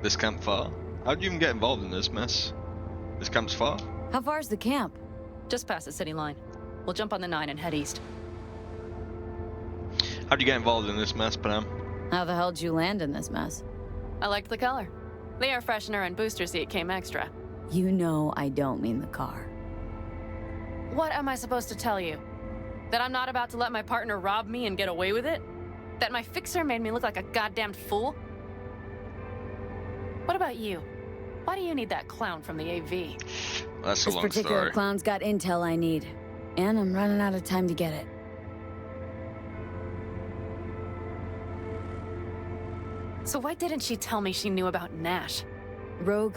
Speaker 1: This camp far? How'd you even get involved in this mess? This camp's far?
Speaker 2: How far's the camp?
Speaker 14: Just past the city line. We'll jump on the 9 and head east.
Speaker 1: How'd you get involved in this mess, Panam?
Speaker 2: How the hell did you land in this mess?
Speaker 14: I liked the color. The air freshener and booster seat came extra.
Speaker 2: You know I don't mean the car.
Speaker 14: What am I supposed to tell you? That I'm not about to let my partner rob me and get away with it? That my fixer made me look like a goddamn fool? What about you? Why do you need that clown from the AV?
Speaker 1: That's a
Speaker 2: This
Speaker 1: long
Speaker 2: particular
Speaker 1: story.
Speaker 2: clown's got intel I need. And I'm running out of time to get it.
Speaker 14: So why didn't she tell me she knew about Nash?
Speaker 2: Rogue,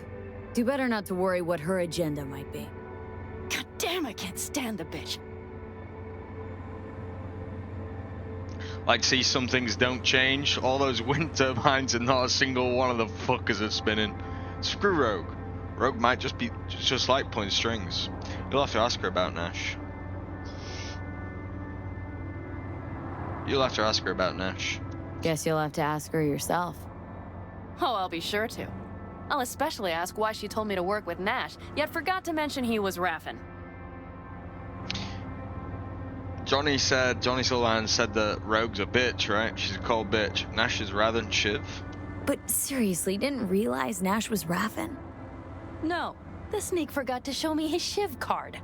Speaker 2: do better not to worry what her agenda might be.
Speaker 14: God damn, I can't stand the bitch.
Speaker 1: Like, see, some things don't change. All those wind turbines and not a single one of the fuckers are spinning. Screw Rogue. Rogue might just be just like pulling strings. You'll have to ask her about Nash. You'll have to ask her about Nash.
Speaker 2: Guess you'll have to ask her yourself.
Speaker 14: Oh, I'll be sure to. I'll especially ask why she told me to work with Nash, yet forgot to mention he was Raffen.
Speaker 1: Johnny Silverhand said that Rogue's a bitch, right? She's a cold bitch. Nash is rather than Shiv.
Speaker 2: But seriously, didn't realize Nash was Raffen?
Speaker 14: No, the sneak forgot to show me his Shiv card.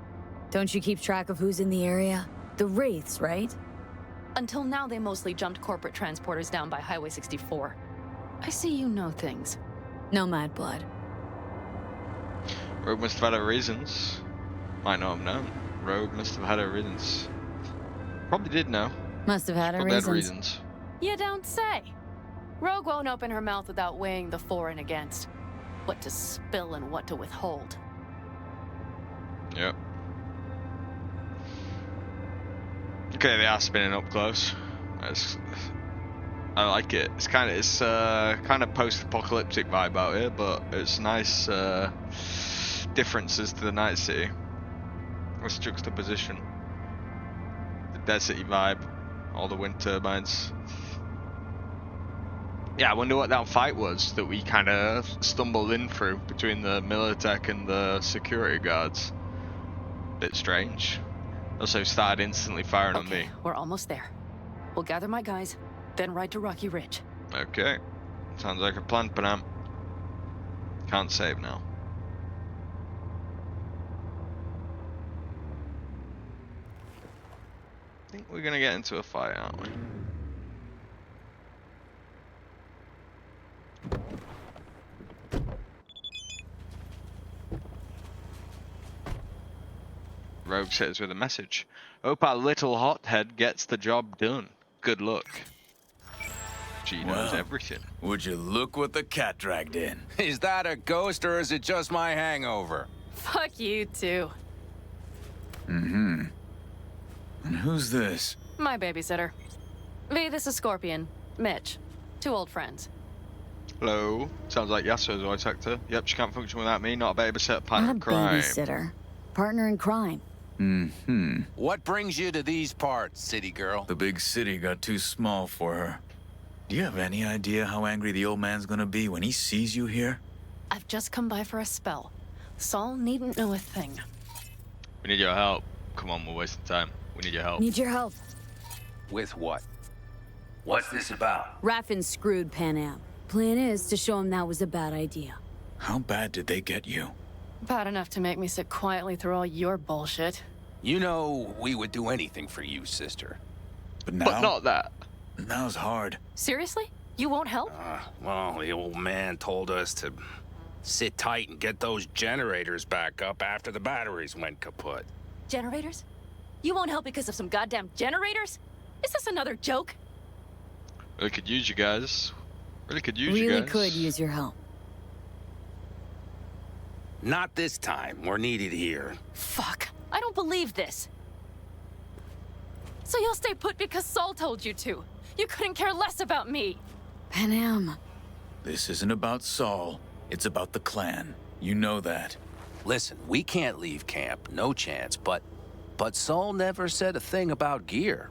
Speaker 2: Don't you keep track of who's in the area? The Wraiths, right?
Speaker 14: Until now, they mostly jumped corporate transporters down by Highway 64. I see you know things.
Speaker 2: Nomad blood.
Speaker 1: Rogue must have had her reasons. Might not have known. Rogue must have had her reasons. Probably did know.
Speaker 2: Must have had her
Speaker 1: Probably
Speaker 2: reasons.
Speaker 1: had reasons.
Speaker 14: You don't say. Rogue won't open her mouth without weighing the for and against. What to spill and what to withhold.
Speaker 1: Yep. Okay, they are spinning up close. I like it. It's kind of post-apocalyptic vibe out here, but it's nice differences to the Night City. This juxtaposition, the deserty vibe, all the wind turbines. Yeah, I wonder what that fight was that we kind of stumbled in through between the Militech and the security guards. Bit strange. Also started instantly firing on me.
Speaker 14: We're almost there. We'll gather my guys, then ride to Rocky Ridge.
Speaker 1: Okay. Sounds like a plan, Panam. Can't save now. I think we're gonna get into a fight, aren't we? Rogue says with a message. Hope our little hothead gets the job done. Good luck. She knows everything.
Speaker 9: Would you look what the cat dragged in?
Speaker 15: Is that a ghost or is it just my hangover?
Speaker 14: Fuck you too.
Speaker 9: Mm-hmm. And who's this?
Speaker 14: My babysitter. V, this is Scorpion. Mitch. 2 old friends.
Speaker 1: Hello. Sounds like Yasuo's voice actor. Yep, she can't function without me. Not a babysitter, partner
Speaker 2: Not
Speaker 1: in
Speaker 2: a
Speaker 1: crime.
Speaker 2: babysitter. Partner in crime.
Speaker 9: Mm-hmm.
Speaker 15: What brings you to these parts, city girl?
Speaker 9: The big city got too small for her. Do you have any idea how angry the old man's gonna be when he sees you here?
Speaker 14: I've just come by for a spell. Saul needn't know a thing.
Speaker 1: We need your help. Come on, we're wasting time. We need your help.
Speaker 2: Need your help.
Speaker 15: With what? What's this about?
Speaker 2: Raffin screwed Panam. Plan is to show him that was a bad idea.
Speaker 9: How bad did they get you?
Speaker 14: Bad enough to make me sit quietly through all your bullshit.
Speaker 15: You know, we would do anything for you, sister.
Speaker 9: But now?
Speaker 1: But not that.
Speaker 9: Now's hard.
Speaker 14: Seriously? You won't help?
Speaker 15: Well, the old man told us to sit tight and get those generators back up after the batteries went kaput.
Speaker 14: Generators? You won't help because of some goddamn generators? Is this another joke?
Speaker 1: Really could use you guys. Really could use you
Speaker 2: Really
Speaker 1: guys.
Speaker 2: could use your help.
Speaker 15: Not this time. We're needed here.
Speaker 14: Fuck. I don't believe this. So you'll stay put because Saul told you to. You couldn't care less about me.
Speaker 2: Panam.
Speaker 9: This isn't about Saul. It's about the clan. You know that.
Speaker 15: Listen, we can't leave camp. No chance. But Saul never said a thing about gear.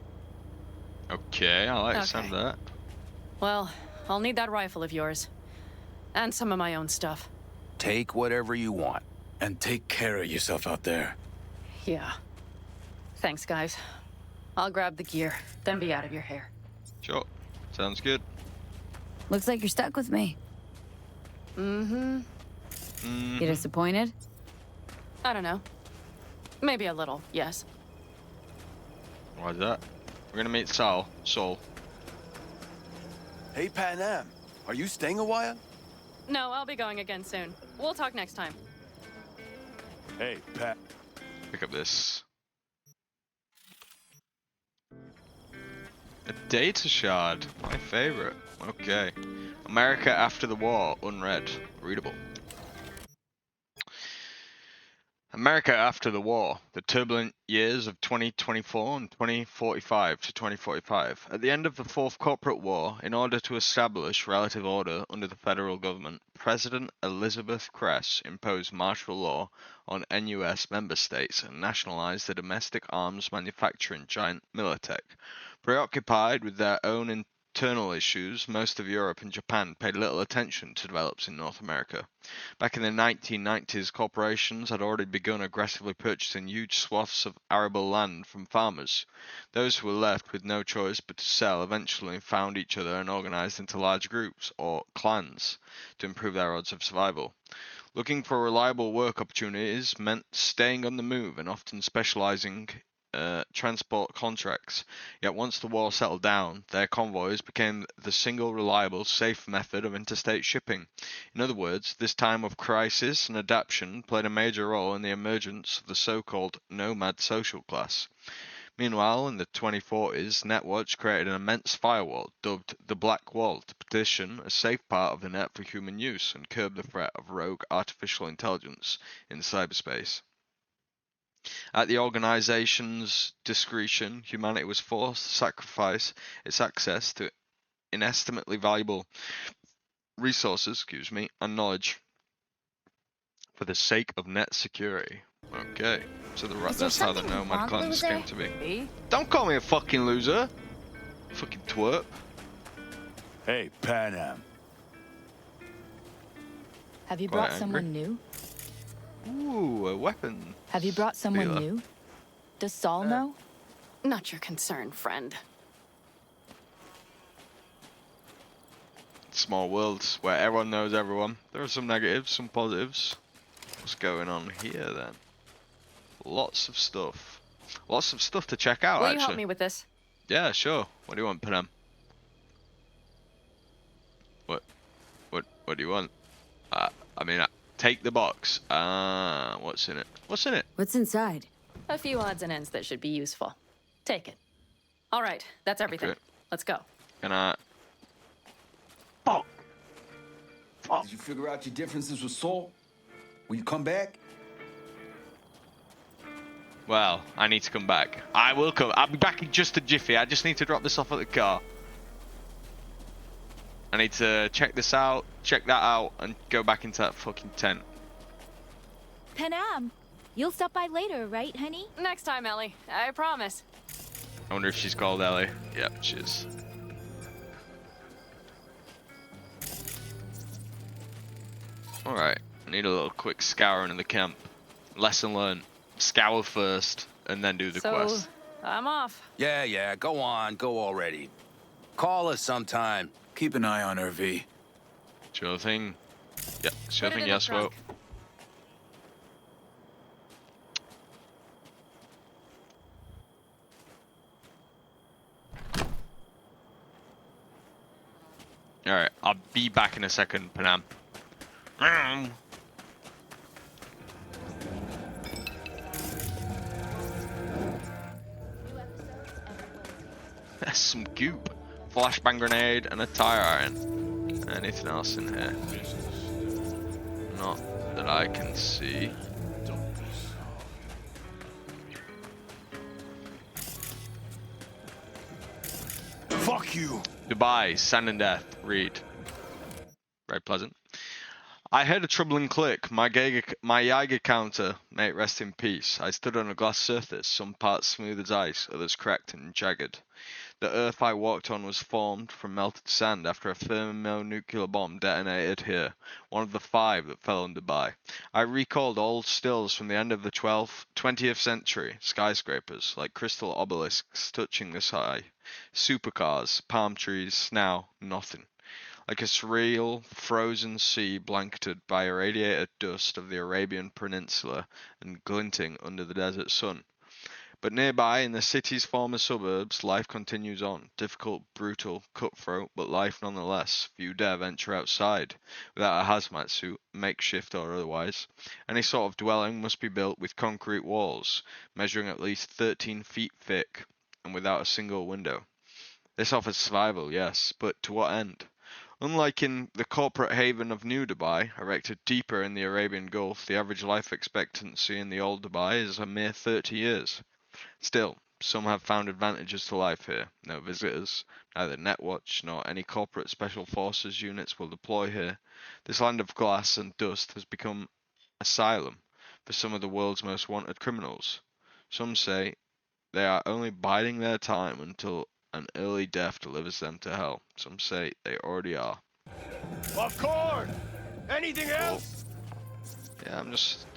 Speaker 1: Okay, I like the sound of that.
Speaker 14: Well, I'll need that rifle of yours. And some of my own stuff.
Speaker 15: Take whatever you want.
Speaker 9: And take care of yourself out there.
Speaker 14: Yeah. Thanks, guys. I'll grab the gear, then be out of your hair.
Speaker 1: Sure. Sounds good.
Speaker 2: Looks like you're stuck with me.
Speaker 14: Mm-hmm.
Speaker 2: You disappointed?
Speaker 14: I don't know. Maybe a little, yes.
Speaker 1: Why's that? We're gonna meet Saul.
Speaker 16: Hey, Panam. Are you staying a while?
Speaker 14: No, I'll be going again soon. We'll talk next time.
Speaker 16: Hey, Pat.
Speaker 1: Pick up this. A data shard. My favorite. Okay. America After the War. Unread. Readable. America After the War, the turbulent years of 2024 and 2045 to 2045. At the end of the Fourth Corporate War, in order to establish relative order under the federal government, President Elizabeth Kress imposed martial law on NUS member states and nationalized the domestic arms manufacturing giant Militech. Preoccupied with their own internal issues, most of Europe and Japan paid little attention to developments in North America. Back in the 1990s, corporations had already begun aggressively purchasing huge swaths of arable land from farmers. Those who were left with no choice but to sell eventually found each other and organized into large groups, or clans, to improve their odds of survival. Looking for reliable work opportunities meant staying on the move and often specializing transport contracts. Yet once the war settled down, their convoys became the single reliable, safe method of interstate shipping. In other words, this time of crisis and adaptation played a major role in the emergence of the so-called nomad social class. Meanwhile, in the 2040s, Netwatch created an immense firewall dubbed the Black Wall to partition a safe part of the net for human use and curb the threat of rogue artificial intelligence in cyberspace. At the organization's discretion, humanity was forced to sacrifice its access to inestimately valuable resources, and knowledge for the sake of net security. Okay, so that's how the nomad clans came to be. Don't call me a fucking loser, fucking twerp.
Speaker 16: Hey, Panam.
Speaker 2: Have you brought someone new?
Speaker 1: Ooh, a weapon.
Speaker 2: Have you brought someone new? Does Saul know?
Speaker 14: Not your concern, friend.
Speaker 1: Small worlds where everyone knows everyone. There are some negatives, some positives. What's going on here then? Lots of stuff. Lots of stuff to check out,
Speaker 14: Will
Speaker 1: actually.
Speaker 14: you help me with this?
Speaker 1: Yeah, sure. What do you want, Panam? What do you want? I mean, take the box. What's in it? What's in it?
Speaker 2: What's inside?
Speaker 14: A few odds and ends that should be useful. Take it. All right, that's everything.
Speaker 1: Okay.
Speaker 14: Let's go.
Speaker 1: Can I?
Speaker 17: Fuck. Did you figure out your differences with Saul? Will you come back?
Speaker 1: Well, I need to come back. I will come. I'll be back in just a jiffy. I just need to drop this off at the car. I need to check this out, check that out, and go back into that fucking tent.
Speaker 18: Panam, you'll stop by later, right, honey?
Speaker 14: Next time, Ellie. I promise.
Speaker 1: I wonder if she's called Ellie. Yep, she is. Alright, I need a little quick scouring in the camp. Lesson learned. Scour first, and then do the quest.
Speaker 14: I'm off.
Speaker 15: Yeah, go on, go already. Call us sometime.
Speaker 9: Keep an eye on her, V.
Speaker 1: Sure thing. Yep, sure thing,
Speaker 14: in
Speaker 1: yes,
Speaker 14: the
Speaker 1: well. Alright, I'll be back in a second, Panam. There's some goop. Flashbang grenade and a tire iron. Anything else in here? Not that I can see.
Speaker 16: Fuck you.
Speaker 1: Goodbye, sand and death. Read. Very pleasant. I heard a troubling click. My Geiger counter, may it rest in peace. I stood on a glass surface, some parts smooth as ice, others cracked and jagged. The earth I walked on was formed from melted sand after a thermonuclear bomb detonated here, one of the 5 that fell on Dubai. I recalled old stills from the end of the 20th century, skyscrapers, like crystal obelisks touching the sky, supercars, palm trees, now nothing. Like a surreal, frozen sea blanketed by irradiated dust of the Arabian Peninsula and glinting under the desert sun. But nearby, in the city's former suburbs, life continues on. Difficult, brutal, cutthroat, but life nonetheless. Few dare venture outside without a hazmat suit, makeshift or otherwise. Any sort of dwelling must be built with concrete walls, measuring at least 13 feet thick, and without a single window. This offers survival, yes, but to what end? Unlike in the corporate haven of New Dubai, erected deeper in the Arabian Gulf, the average life expectancy in the old Dubai is a mere 30 years. Still, some have found advantages to life here. No visitors, neither Netwatch nor any corporate special forces units will deploy here. This land of glass and dust has become asylum for some of the world's most wanted criminals. Some say they are only biding their time until an early death delivers them to hell. Some say they already are.
Speaker 16: Popcorn! Anything else?
Speaker 1: Yeah, I'm just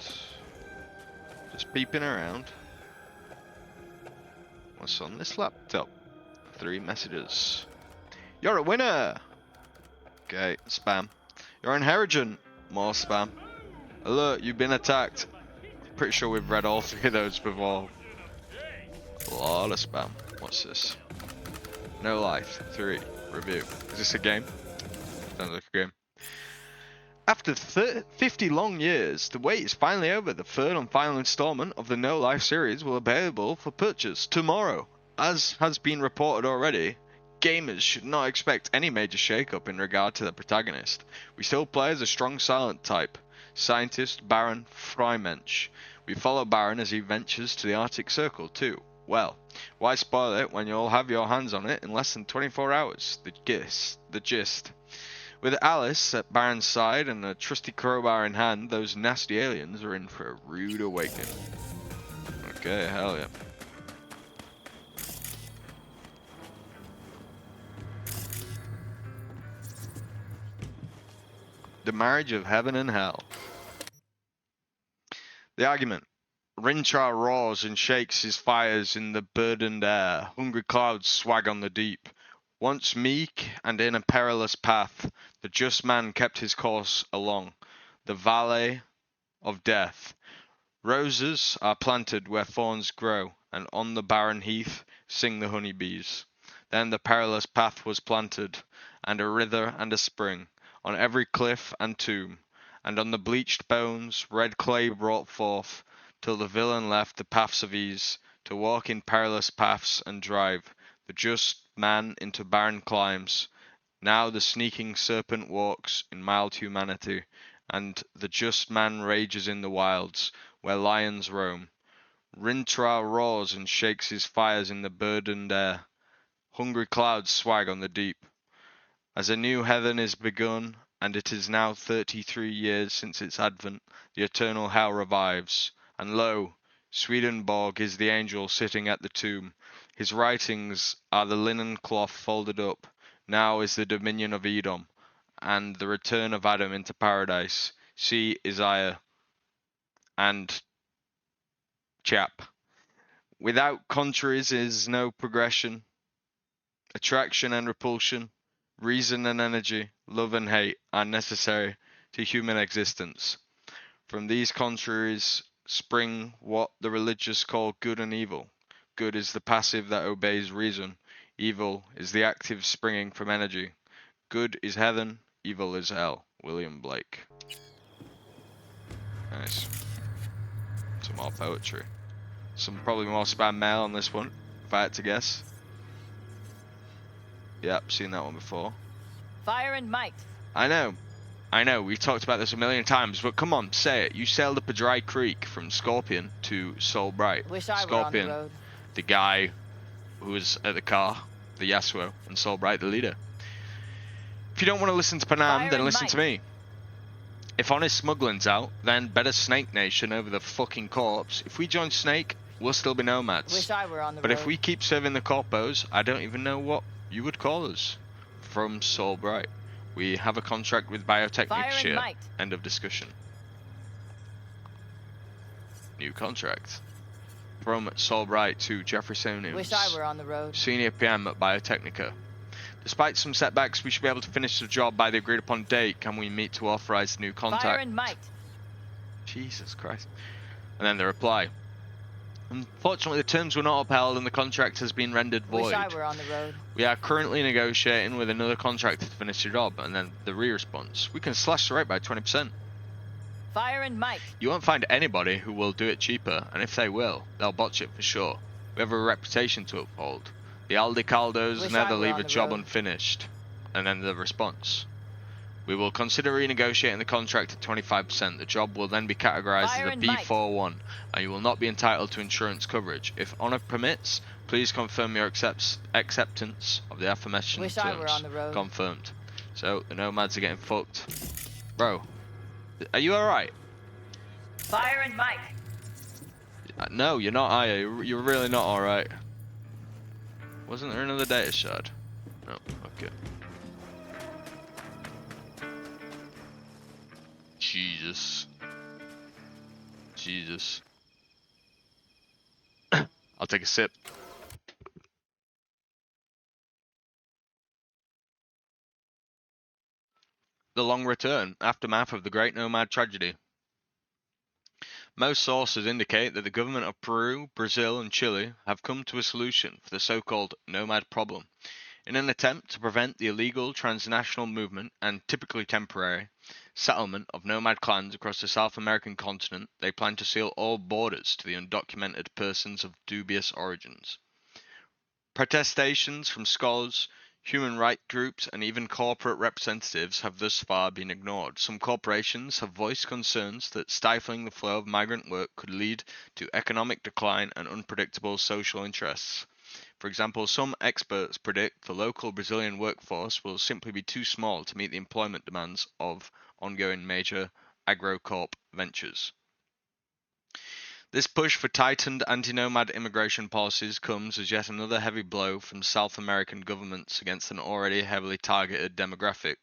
Speaker 1: peeping around. What's on this laptop? 3 messages. You're a winner! Okay, spam. You're inherent. More spam. Alert, you've been attacked. Pretty sure we've read all 3 of those before. A lot of spam. What's this? No Life 3 review. Is this a game? Sounds like a game. After 50 long years, the wait is finally over. The third and final installment of the No Life series will be available for purchase tomorrow. As has been reported already, gamers should not expect any major shake-up in regard to the protagonist. We still play as a strong silent type, scientist Baron Freimensch. We follow Baron as he ventures to the Arctic Circle too. Well, why spoil it when you'll have your hands on it in less than 24 hours? The gist. With Alice at Baron's side and a trusty crowbar in hand, those nasty aliens are in for a rude awakening. Okay, hell yeah. The marriage of heaven and hell. The argument. Rinchar roars and shakes his fires in the burdened air. Hungry clouds swag on the deep. Once meek and in a perilous path, the just man kept his course along the valley of death. Roses are planted where thorns grow, and on the barren heath sing the honeybees. Then the perilous path was planted, and a river and a spring, on every cliff and tomb, and on the bleached bones red clay brought forth, till the villain left the paths of ease, to walk in perilous paths and drive the just man into barren climes. Now the sneaking serpent walks in mild humanity, and the just man rages in the wilds, where lions roam. Rintra roars and shakes his fires in the burdened air. Hungry clouds swag on the deep. As a new heaven is begun, and it is now 33 years since its advent, the eternal hell revives. And lo, Swedenborg is the angel sitting at the tomb. His writings are the linen cloth folded up. Now is the dominion of Edom, and the return of Adam into paradise. See Isaiah and chap. Without contraries is no progression. Attraction and repulsion, reason and energy, love and hate are necessary to human existence. From these contraries spring what the religious call good and evil. Good is the passive that obeys reason. Evil is the active springing from energy. Good is heaven, evil is hell. William Blake. Nice. Some more poetry. Some probably more spam mail on this one, if I had to guess. Yep, seen that one before.
Speaker 14: Fire and might.
Speaker 1: I know, we've talked about this a million times, but come on, say it. You sailed up a dry creek from Scorpion to Soul Bright.
Speaker 14: Wish I
Speaker 1: Scorpion,
Speaker 14: were on the road.
Speaker 1: The guy who was at the car, the Yasuo, and Soul Bright, the leader. If you don't want to listen to Panam, then listen to me. If honest smuggling's out, then better Snake Nation over the fucking corpse. If we join Snake, we'll still be nomads.
Speaker 14: Wish I were on the
Speaker 1: But
Speaker 14: road.
Speaker 1: if we keep serving the corpos, I don't even know what you would call us. From Soul Bright. We have a contract with Biotechnics here. End of discussion. New contract. From Soul Bright to Jeffrey Sonius.
Speaker 14: Wish I were on the road.
Speaker 1: Senior PM at Biotechnica. Despite some setbacks, we should be able to finish the job by the agreed upon date. Can we meet to authorize the new contract?
Speaker 14: Fire and might.
Speaker 1: Jesus Christ. And then the reply. Unfortunately, the terms were not upheld and the contract has been rendered void.
Speaker 14: Wish I were on the road.
Speaker 1: We are currently negotiating with another contractor to finish the job. And then the re-response. We can slash the rate by 20%.
Speaker 14: Fire and might.
Speaker 1: You won't find anybody who will do it cheaper, and if they will, they'll botch it for sure. We have a reputation to uphold. The Aldecaldos never leave a job unfinished. And then the response. We will consider renegotiating the contract at 25%. The job will then be categorized as a B41, and you will not be entitled to insurance coverage. If honor permits, please confirm your acceptance of the aforementioned terms.
Speaker 14: I were on the road.
Speaker 1: Confirmed. So, the nomads are getting fucked. Bro, are you alright?
Speaker 14: Fire and might.
Speaker 1: No, you're not, are you? You're really not alright. Wasn't there another data shard? No, okay. Jesus. I'll take a sip. The long return, aftermath of the Great Nomad tragedy. Most sources indicate that the government of Peru, Brazil, and Chile have come to a solution for the so-called nomad problem. In an attempt to prevent the illegal transnational movement and typically temporary settlement of nomad clans across the South American continent, they plan to seal all borders to the undocumented persons of dubious origins. Protestations from scholars, human rights groups, and even corporate representatives have thus far been ignored. Some corporations have voiced concerns that stifling the flow of migrant work could lead to economic decline and unpredictable social interests. For example, some experts predict the local Brazilian workforce will simply be too small to meet the employment demands of ongoing major agrocorp ventures. This push for tightened anti-nomad immigration policies comes as yet another heavy blow from South American governments against an already heavily targeted demographic.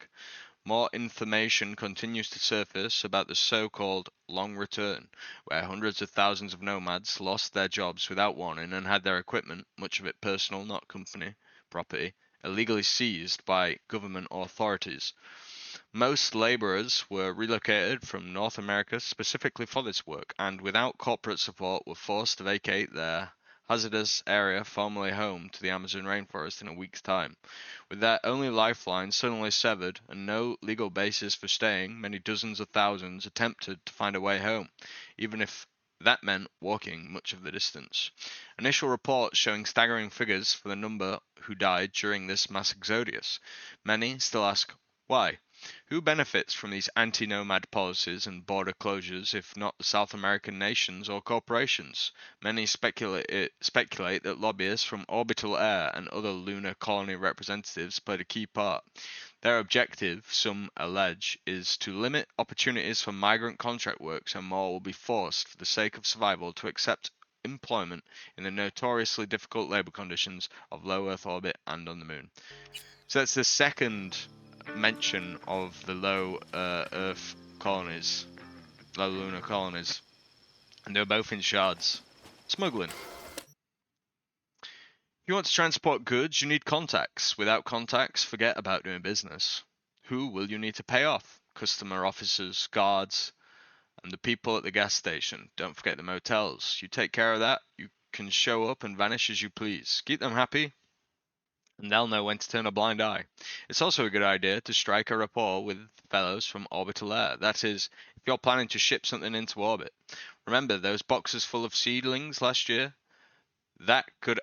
Speaker 1: More information continues to surface about the so-called long return, where hundreds of thousands of nomads lost their jobs without warning and had their equipment, much of it personal, not company property, illegally seized by government authorities. Most laborers were relocated from North America specifically for this work, and without corporate support were forced to vacate their hazardous area formerly home to the Amazon rainforest in a week's time. With their only lifeline suddenly severed and no legal basis for staying, many dozens of thousands attempted to find a way home, even if that meant walking much of the distance. Initial reports showing staggering figures for the number who died during this mass exodus. Many still ask, why? Who benefits from these anti-nomad policies and border closures if not the South American nations or corporations? Many speculate that lobbyists from Orbital Air and other lunar colony representatives played a key part. Their objective, some allege, is to limit opportunities for migrant contract work so more will be forced for the sake of survival to accept employment in the notoriously difficult labour conditions of low Earth orbit and on the moon. So that's the second mention of the low Earth colonies, low lunar colonies, and they're both in shards. Smuggling. If you want to transport goods, you need contacts. Without contacts, forget about doing business. Who will you need to pay off? Customer officers, guards, and the people at the gas station. Don't forget the motels. You take care of that, you can show up and vanish as you please. Keep them happy, and they'll know when to turn a blind eye. It's also a good idea to strike a rapport with fellows from Orbital Air. That is, if you're planning to ship something into orbit. Remember those boxes full of seedlings last year? That could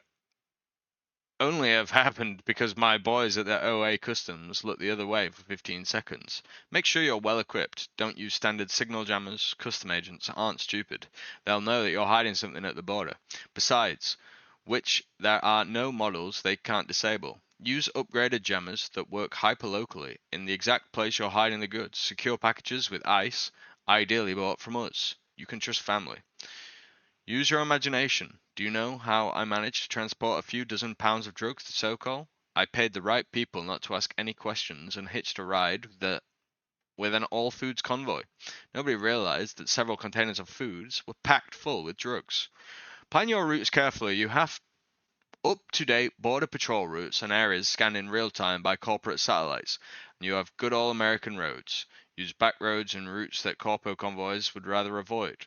Speaker 1: only have happened because my boys at the OA Customs looked the other way for 15 seconds. Make sure you're well equipped. Don't use standard signal jammers. Custom agents aren't stupid. They'll know that you're hiding something at the border. Besides which, there are no models they can't disable. Use upgraded jammers that work hyperlocally in the exact place you're hiding the goods. Secure packages with ice, ideally bought from us. You can trust family. Use your imagination. Do you know how I managed to transport a few dozen pounds of drugs to Sokol? I paid the right people not to ask any questions and hitched a ride with an all-foods convoy. Nobody realized that several containers of foods were packed full with drugs. Plan your routes carefully. You have up-to-date border patrol routes and areas scanned in real time by corporate satellites. And you have good all-American roads. Use back roads and routes that corpo convoys would rather avoid.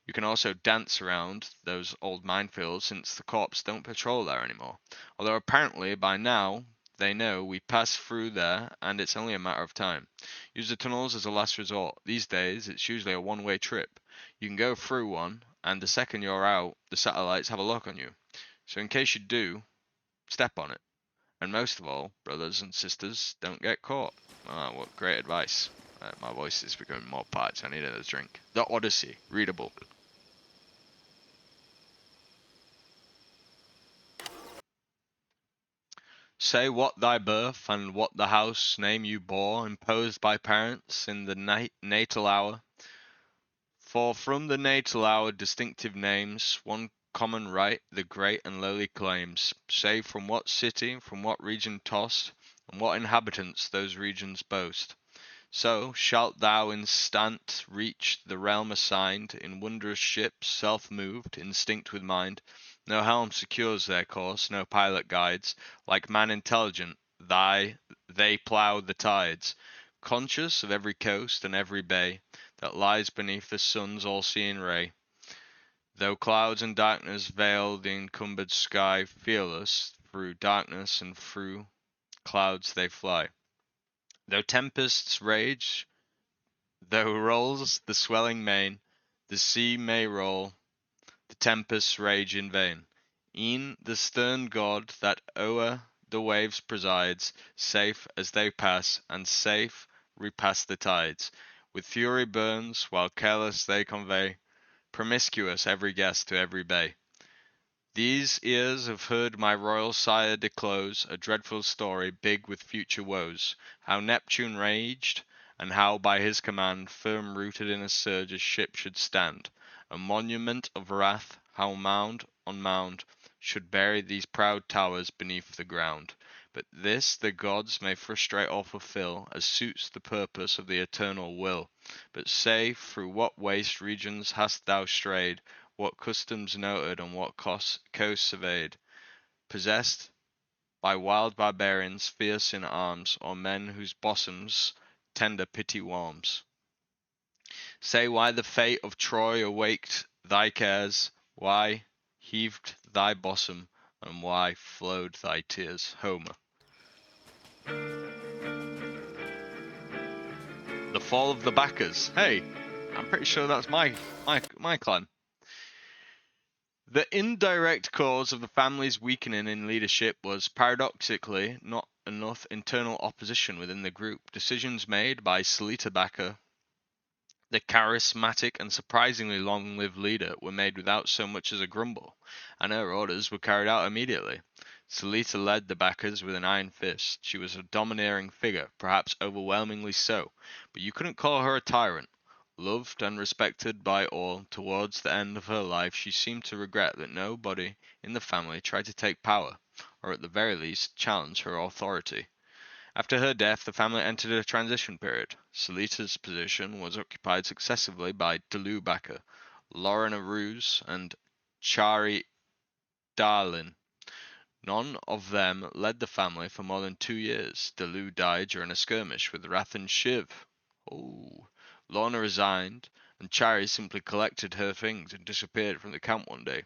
Speaker 1: You can also dance around those old minefields since the corps don't patrol there anymore. Although apparently by now they know we pass through there and it's only a matter of time. Use the tunnels as a last resort. These days it's usually a one-way trip. You can go through one and the second you're out, the satellites have a lock on you. So in case you do, step on it. And most of all, brothers and sisters, don't get caught. Ah, what great advice. My voice is becoming more parched. I need another drink. The Odyssey, readable. Say what thy birth and what the house name you bore, imposed by parents in the natal hour. For from the natal hour distinctive names, one common right the great and lowly claims. Say from what city, from what region tossed, and what inhabitants those regions boast. So shalt thou instant reach the realm assigned, in wondrous ships, self-moved, instinct with mind. No helm secures their course, no pilot guides. Like man intelligent, they plough the tides, conscious of every coast and every bay that lies beneath the sun's all-seeing ray. Though clouds and darkness veil the encumbered sky, fearless, through darkness and through clouds they fly. Though tempests rage, though rolls the swelling main, the sea may roll, the tempests rage in vain. E'en the stern god that o'er the waves presides, safe as they pass, and safe repass the tides, with fury burns, while careless they convey promiscuous every guest to every bay. These ears have heard my royal sire disclose a dreadful story big with future woes, how Neptune raged, and how by his command, firm rooted in a surge a ship should stand, a monument of wrath, how mound on mound should bury these proud towers beneath the ground. But this the gods may frustrate or fulfill, as suits the purpose of the eternal will. But say, through what waste regions hast thou strayed, what customs noted, and what coasts surveyed, possessed by wild barbarians fierce in arms, or men whose bosoms tender pity warms? Say why the fate of Troy awaked thy cares, why heaved thy bosom, and why flowed thy tears. Homer. The fall of the Backers. Hey, I'm pretty sure that's my clan. The indirect cause of the family's weakening in leadership was, paradoxically, not enough internal opposition within the group. Decisions made by Selita Backer, the charismatic and surprisingly long-lived leader, were made without so much as a grumble, and her orders were carried out immediately. Selita led the Backers with an iron fist. She was a domineering figure, perhaps overwhelmingly so, but you couldn't call her a tyrant. Loved and respected by all, towards the end of her life she seemed to regret that nobody in the family tried to take power, or at the very least challenge her authority. After her death, the family entered a transition period. Selita's position was occupied successively by Delu Backer, Lauren Aruz, and Chari Darlin. None of them led the family for more than 2 years. Delu died during a skirmish with Wrath and Shiv. Lorna resigned, and Chari simply collected her things and disappeared from the camp one day.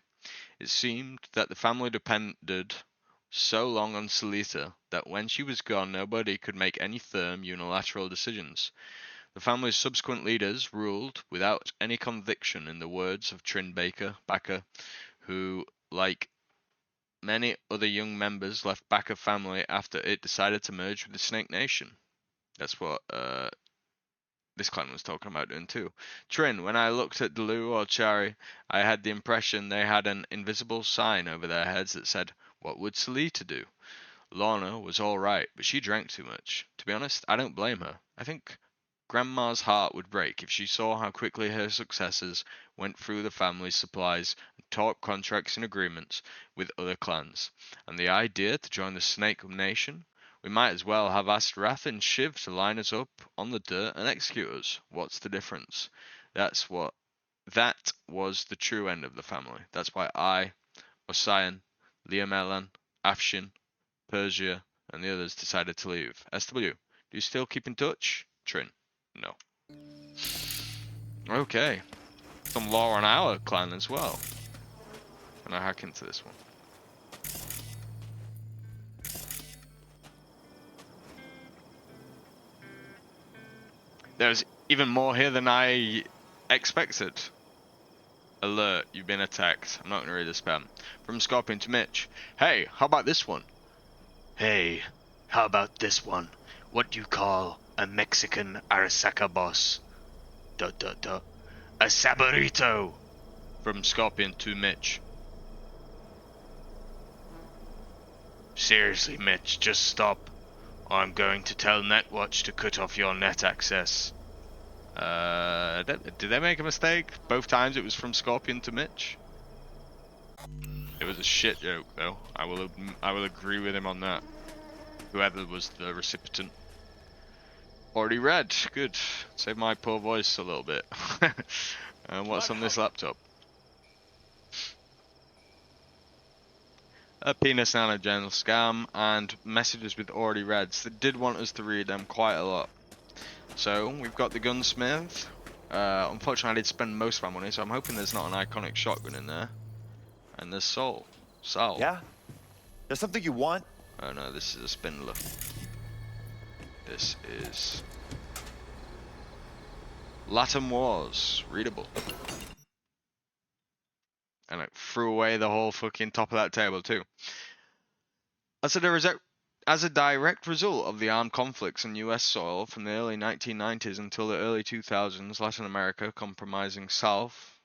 Speaker 1: It seemed that the family depended so long on Selita that when she was gone nobody could make any firm unilateral decisions. The family's subsequent leaders ruled without any conviction, in the words of Trin Backer, who, like many other young members, left Backer family after it decided to merge with the Snake Nation. That's what this clan was talking about doing too. Trin, when I looked at Delu or Chari, I had the impression they had an invisible sign over their heads that said, "What would Selita do?" Lorna was all right, but she drank too much. To be honest, I don't blame her. I think Grandma's heart would break if she saw how quickly her successors went through the family's supplies and tore up contracts and agreements with other clans. And the idea to join the Snake Nation? We might as well have asked Wrath and Shiv to line us up on the dirt and execute us. What's the difference? That was the true end of the family. That's why I, Osian, Liamelan, Afshin, Persia, and the others decided to leave. SW, do you still keep in touch? Trin, no. Okay. Some law on our clan as well. Can I hack into this one? There's even more here than I expected. Alert, you've been attacked. I'm not going to read the spam. From Scorpion to Mitch. Hey, how about this one?
Speaker 19: Hey, how about this one? What do you call a Mexican Arasaka boss? A saborito!
Speaker 1: From Scorpion to Mitch.
Speaker 19: Seriously, Mitch, just stop, or I'm going to tell Netwatch to cut off your net access.
Speaker 1: Did they make a mistake? Both times it was from Scorpion to Mitch. It was a shit joke, though. I will agree with him on that. Whoever was the recipient. Already read. Good. Save my poor voice a little bit. And what's on this laptop? A penis and a general scam, and messages with already reads. They did want us to read them quite a lot. So we've got the gunsmith. Unfortunately, I did spend most of my money, so I'm hoping there's not an iconic shotgun in there. And there's Sol.
Speaker 16: Yeah? There's something you want?
Speaker 1: Oh no, this is a spindler. This is Latin Wars, readable. And it threw away the whole fucking top of that table too. As a direct result of the armed conflicts on US soil from the early 1990s until the early 2000s, Latin America, comprising South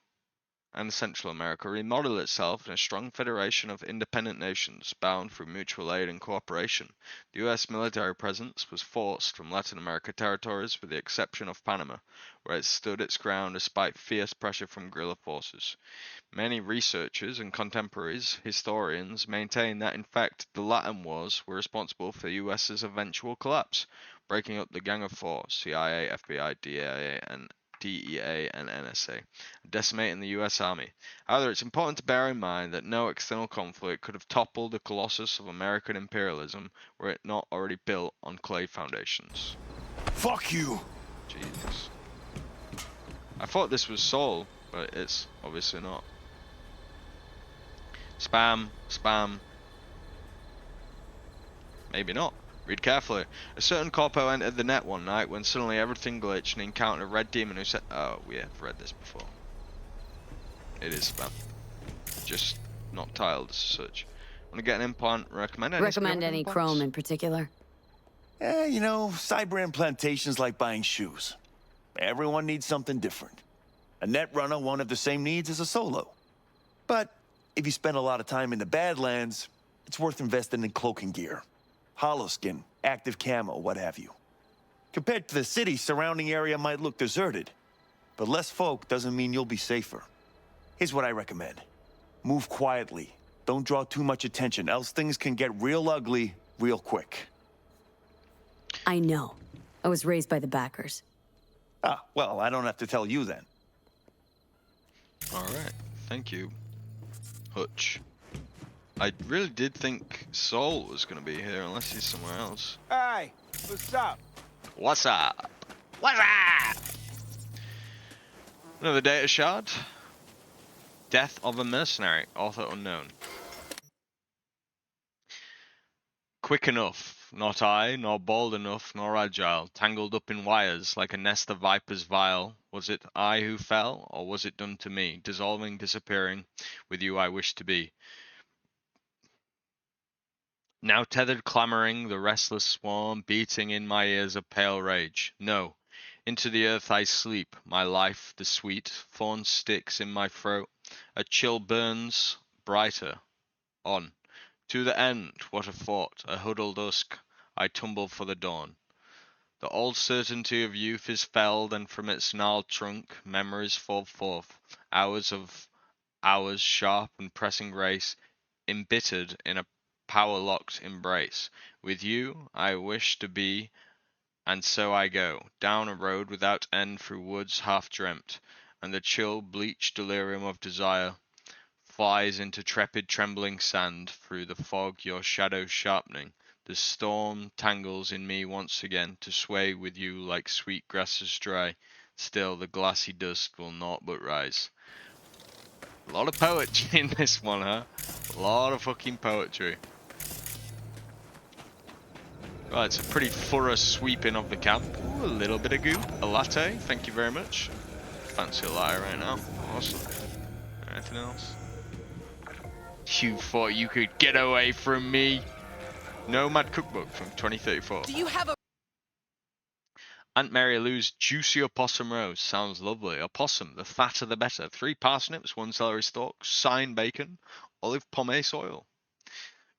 Speaker 1: and Central America, remodeled itself in a strong federation of independent nations bound through mutual aid and cooperation. The U.S. military presence was forced from Latin America territories with the exception of Panama, where it stood its ground despite fierce pressure from guerrilla forces. Many researchers and contemporaries historians maintain that in fact the Latin Wars were responsible for the US's eventual collapse, breaking up the Gang of Four, CIA, FBI, DEA, and NSA, decimating the US Army. However, it's important to bear in mind that no external conflict could have toppled the colossus of American imperialism were it not already built on clay foundations.
Speaker 16: Fuck you!
Speaker 1: Jesus. I thought this was Sol, but it's obviously not. Spam, spam. Maybe not. Read carefully. A certain corpo entered the net one night when suddenly everything glitched and encountered a red demon who said, oh, we have read this before. It is spam. Just not tiled as such. Want to get an implant? Recommend
Speaker 2: any chrome in particular?
Speaker 16: You know, cyber implantation's like buying shoes. Everyone needs something different. A net runner won't have the same needs as a solo. But if you spend a lot of time in the Badlands, it's worth investing in cloaking gear. Hollow skin, active camo, what have you. Compared to the city, surrounding area might look deserted. But less folk doesn't mean you'll be safer. Here's what I recommend. Move quietly. Don't draw too much attention, else things can get real ugly real quick.
Speaker 2: I know. I was raised by the backers.
Speaker 16: Ah, well, I don't have to tell you then.
Speaker 1: Alright, thank you, Hutch. I really did think Sol was going to be here, unless he's somewhere else.
Speaker 11: Hey, what's up?
Speaker 1: What's up? What's up? Another data shard. Death of a mercenary, author unknown. Quick enough, not I, nor bold enough, nor agile, tangled up in wires like a nest of vipers vile. Was it I who fell, or was it done to me, dissolving, disappearing, with you I wish to be? Now tethered clamoring, the restless swarm, beating in my ears a pale rage. No, into the earth I sleep, my life the sweet, thorn sticks in my throat, a chill burns brighter, on. To the end, what a thought, a huddled dusk, I tumble for the dawn. The old certainty of youth is felled, and from its gnarled trunk, memories fall forth, hours of hours sharp and pressing race, embittered in a power-locked embrace. With you I wish to be, and so I go, down a road without end through woods half-dreamt, and the chill, bleached delirium of desire flies into trepid trembling sand through the fog your shadow sharpening. The storm tangles in me once again to sway with you like sweet grasses dry. Still the glassy dusk will naught but rise. A lot of poetry in this one, huh? A lot of fucking poetry. Right, it's a pretty thorough sweeping of the camp. Ooh, a little bit of goo. A latte, thank you very much. Fancy a latte right now. Awesome. Anything else? You thought you could get away from me? Nomad Cookbook from 2034.
Speaker 12: Do you have a...
Speaker 1: Aunt Mary Lou's juicy opossum roast sounds lovely. Opossum, the fatter the better. 3 parsnips, 1 celery stalk, sign bacon, olive pomace oil.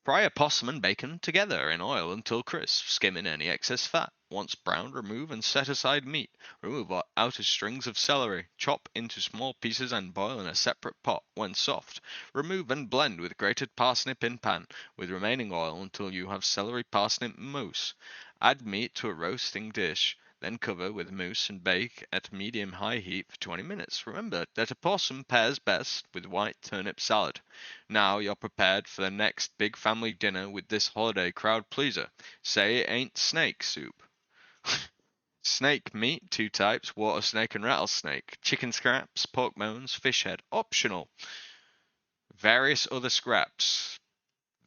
Speaker 1: Fry opossum and bacon together in oil until crisp, skimming any excess fat. Once browned, remove and set aside meat. Remove outer strings of celery. Chop into small pieces and boil in a separate pot. When soft, remove and blend with grated parsnip in pan, with remaining oil until you have celery parsnip mousse. Add meat to a roasting dish. Then cover with mousse and bake at medium-high heat for 20 minutes. Remember that opossum pairs best with white turnip salad. Now you're prepared for the next big family dinner with this holiday crowd pleaser. Say it ain't snake soup. Snake meat, 2 types, water snake and rattlesnake. Chicken scraps, pork bones, fish head, optional. Various other scraps,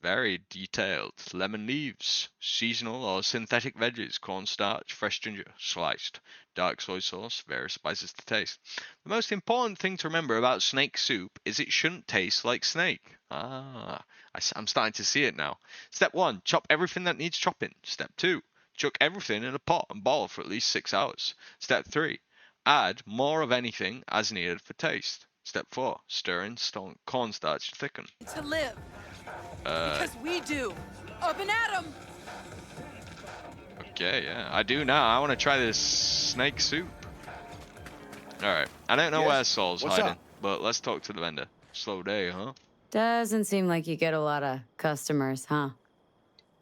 Speaker 1: very detailed. Lemon leaves, seasonal or synthetic veggies, cornstarch, fresh ginger, sliced. Dark soy sauce, various spices to taste. The most important thing to remember about snake soup is it shouldn't taste like snake. I'm starting to see it now. Step 1, chop everything that needs chopping. Step 2, chuck everything in a pot and boil for at least 6 hours. Step 3, add more of anything as needed for taste. Step 4, stir in cornstarch to thicken.
Speaker 12: To live. Because we do. Up and at 'em.
Speaker 1: Okay, yeah, I do now. I want to try this snake soup. Alright, I don't know where Saul's hiding, but let's talk to the vendor. Slow day, huh?
Speaker 2: Doesn't seem like you get a lot of customers, huh?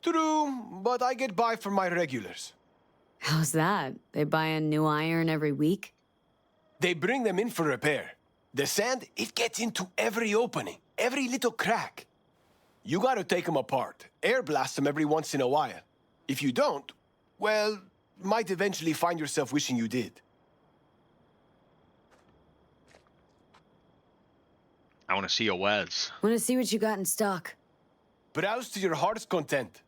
Speaker 10: True, but I get by for my regulars.
Speaker 2: How's that? They buy a new iron every week?
Speaker 10: They bring them in for repair. The sand, it gets into every opening, every little crack. You gotta take them apart, air blast them every once in a while. If you don't, well, might eventually find yourself wishing you did.
Speaker 1: I want to see your wares.
Speaker 2: Want to see what you got in stock.
Speaker 10: Browse to your heart's content.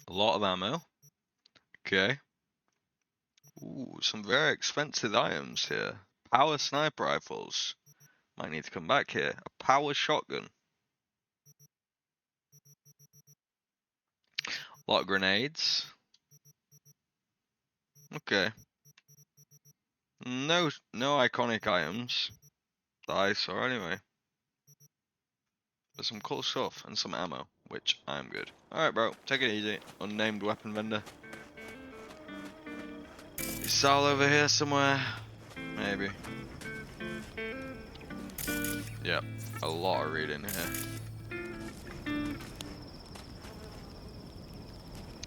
Speaker 1: A lot of ammo. Okay. Ooh, some very expensive items here. Power sniper rifles. Might need to come back here. A power shotgun. A lot of grenades. Okay. No iconic items that I saw anyway. There's some cool stuff and some ammo, which I'm good. Alright bro, take it easy. Unnamed weapon vendor. Is Saul over here somewhere? Maybe. Yep, a lot of reading here.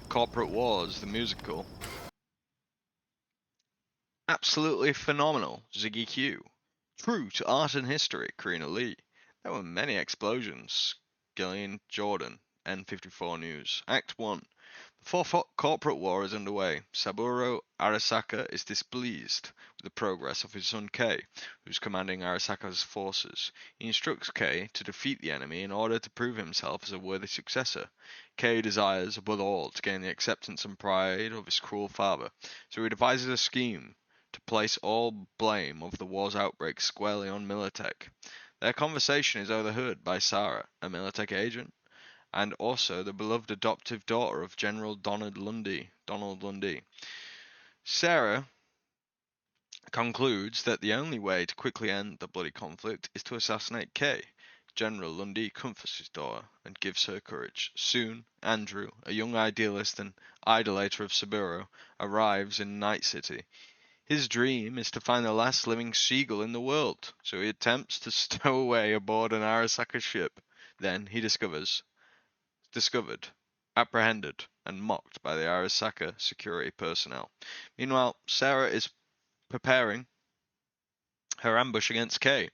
Speaker 1: Corporate Wars, the musical. Absolutely phenomenal, Ziggy Q. True to art and history, Karina Lee. There were many explosions. Gillian Jordan, N54 News. Act 1. The fourth corporate war is underway. Saburo Arasaka is displeased with the progress of his son Kei, who's commanding Arasaka's forces. He instructs Kei to defeat the enemy in order to prove himself as a worthy successor. Kei desires, above all, to gain the acceptance and pride of his cruel father, so he devises a scheme to place all blame of the war's outbreak squarely on Militech. Their conversation is overheard by Sarah, a Militech agent, and also the beloved adoptive daughter of General Donald Lundy. Sarah concludes that the only way to quickly end the bloody conflict is to assassinate Kei. General Lundy comforts his daughter and gives her courage. Soon, Andrew, a young idealist and idolater of Saburo, arrives in Night City. His dream is to find the last living seagull in the world, so he attempts to stow away aboard an Arasaka ship. Then he discovered, apprehended, and mocked by the Arasaka security personnel. Meanwhile, Sarah is preparing her ambush against Kei,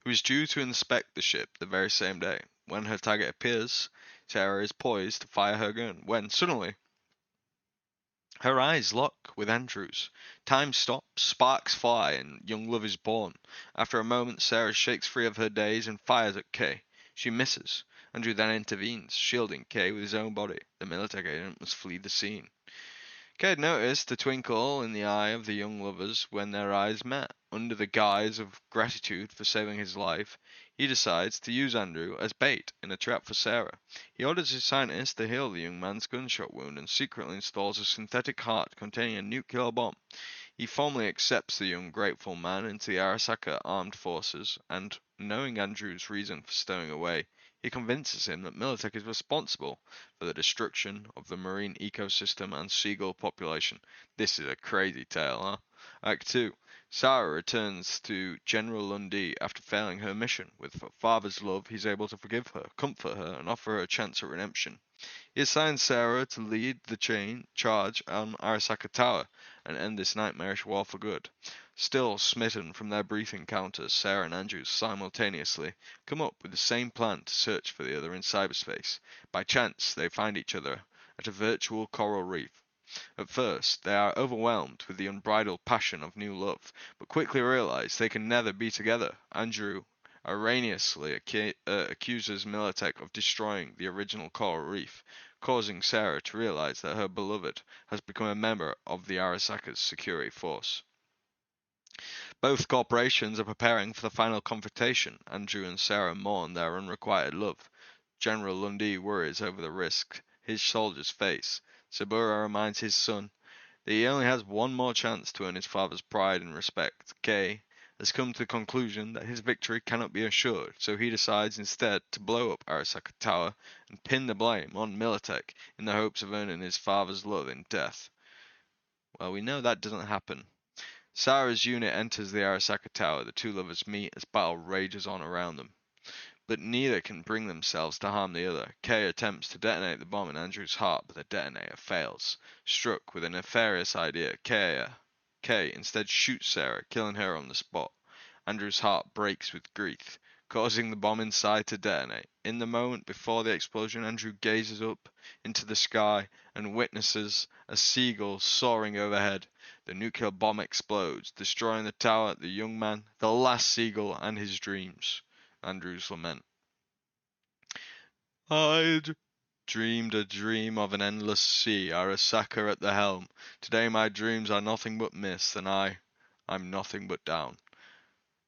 Speaker 1: who is due to inspect the ship the very same day. When her target appears, Sarah is poised to fire her gun, when suddenly her eyes lock with Andrew's. Time stops, sparks fly, and young love is born. After a moment, Sarah shakes free of her daze and fires at Kei. She misses. Andrew then intervenes, shielding Kei with his own body. The Militech agent must flee the scene. Kei had noticed the twinkle in the eye of the young lovers when their eyes met. Under the guise of gratitude for saving his life, he decides to use Andrew as bait in a trap for Sarah. He orders his scientists to heal the young man's gunshot wound and secretly installs a synthetic heart containing a nuclear bomb. He formally accepts the young grateful man into the Arasaka armed forces, and, knowing Andrew's reason for stowing away, he convinces him that Militech is responsible for the destruction of the marine ecosystem and seagull population. This is a crazy tale, huh? Act 2. Sarah returns to General Lundy after failing her mission. With father's love, he's able to forgive her, comfort her, and offer her a chance at redemption. He assigns Sarah to lead the charge on Arasaka Tower and end this nightmarish war for good. Still smitten from their brief encounters, Sarah and Andrew simultaneously come up with the same plan to search for the other in cyberspace. By chance, they find each other at a virtual coral reef. At first, they are overwhelmed with the unbridled passion of new love, but quickly realize they can never be together. Andrew erroneously accuses Militech of destroying the original coral reef, causing Sarah to realize that her beloved has become a member of the Arasaka's security force. Both corporations are preparing for the final confrontation. Andrew and Sarah mourn their unrequited love. General Lundy worries over the risk his soldiers face. Saburo reminds his son that he only has one more chance to earn his father's pride and respect. Kay has come to the conclusion that his victory cannot be assured, so he decides instead to blow up Arasaka Tower and pin the blame on Militech in the hopes of earning his father's love in death. Well, we know that doesn't happen. Sarah's unit enters the Arasaka Tower. The two lovers meet as battle rages on around them, but neither can bring themselves to harm the other. Kay attempts to detonate the bomb in Andrew's heart, but the detonator fails. Struck with a nefarious idea, Kay instead shoots Sarah, killing her on the spot. Andrew's heart breaks with grief, causing the bomb inside to detonate. In the moment before the explosion, Andrew gazes up into the sky and witnesses a seagull soaring overhead. The nuclear bomb explodes, destroying the tower, the young man, the last seagull, and his dreams. Andrew's lament. I'd dreamed a dream of an endless sea, Arasaka at the helm. Today my dreams are nothing but mist, and I'm nothing but down.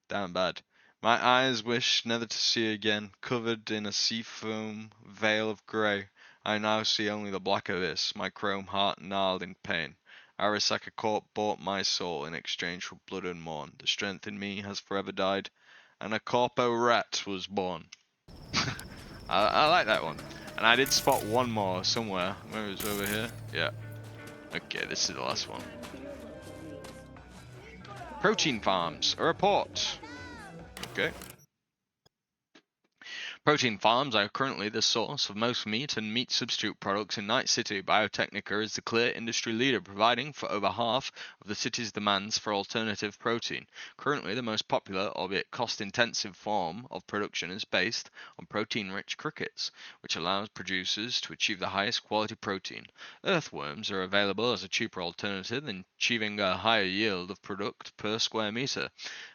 Speaker 1: Down bad. My eyes wish never to see again, covered in a sea foam veil of grey. I now see only the black abyss, my chrome heart gnarled in pain. Arasaka Corp bought my soul in exchange for blood and mourn. The strength in me has forever died, and a corpo rat was born. I like that one. And I did spot one more somewhere. Where is it? Over here? Yeah. Okay, this is the last one. Protein farms. A report. Okay. Protein farms are currently the source of most meat and meat substitute products in Night City. Biotechnica is the clear industry leader, providing for over half of the city's demands for alternative protein. Currently, the most popular, albeit cost-intensive form of production is based on protein-rich crickets, which allows producers to achieve the highest quality protein. Earthworms are available as a cheaper alternative, achieving a higher yield of product per square meter.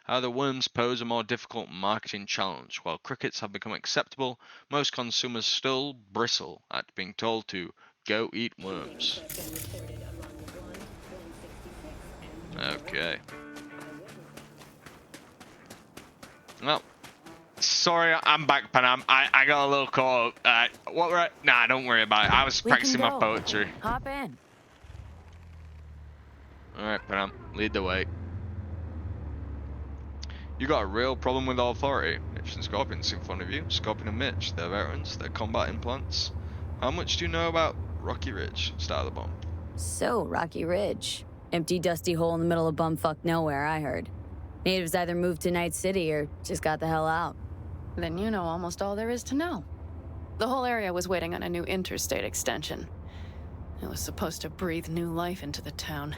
Speaker 1: However, worms pose a more difficult marketing challenge. While crickets have become acceptable, most consumers still bristle at being told to go eat worms. Okay. Well, sorry, I'm back, Panam. I got a little call. What were I? Nah, don't worry about it. I was practicing my poetry.
Speaker 2: Hop in.
Speaker 1: Alright, Panam, lead the way. You got a real problem with authority. Mitch and Scorpion seem fond of you. Scorpion and Mitch, they're veterans, they're combat implants. How much do you know about Rocky Ridge? Start of the bomb.
Speaker 2: So, Rocky Ridge. Empty, dusty hole in the middle of bumfuck nowhere, I heard. Natives either moved to Night City or just got the hell out.
Speaker 14: Then you know almost all there is to know. The whole area was waiting on a new interstate extension. It was supposed to breathe new life into the town.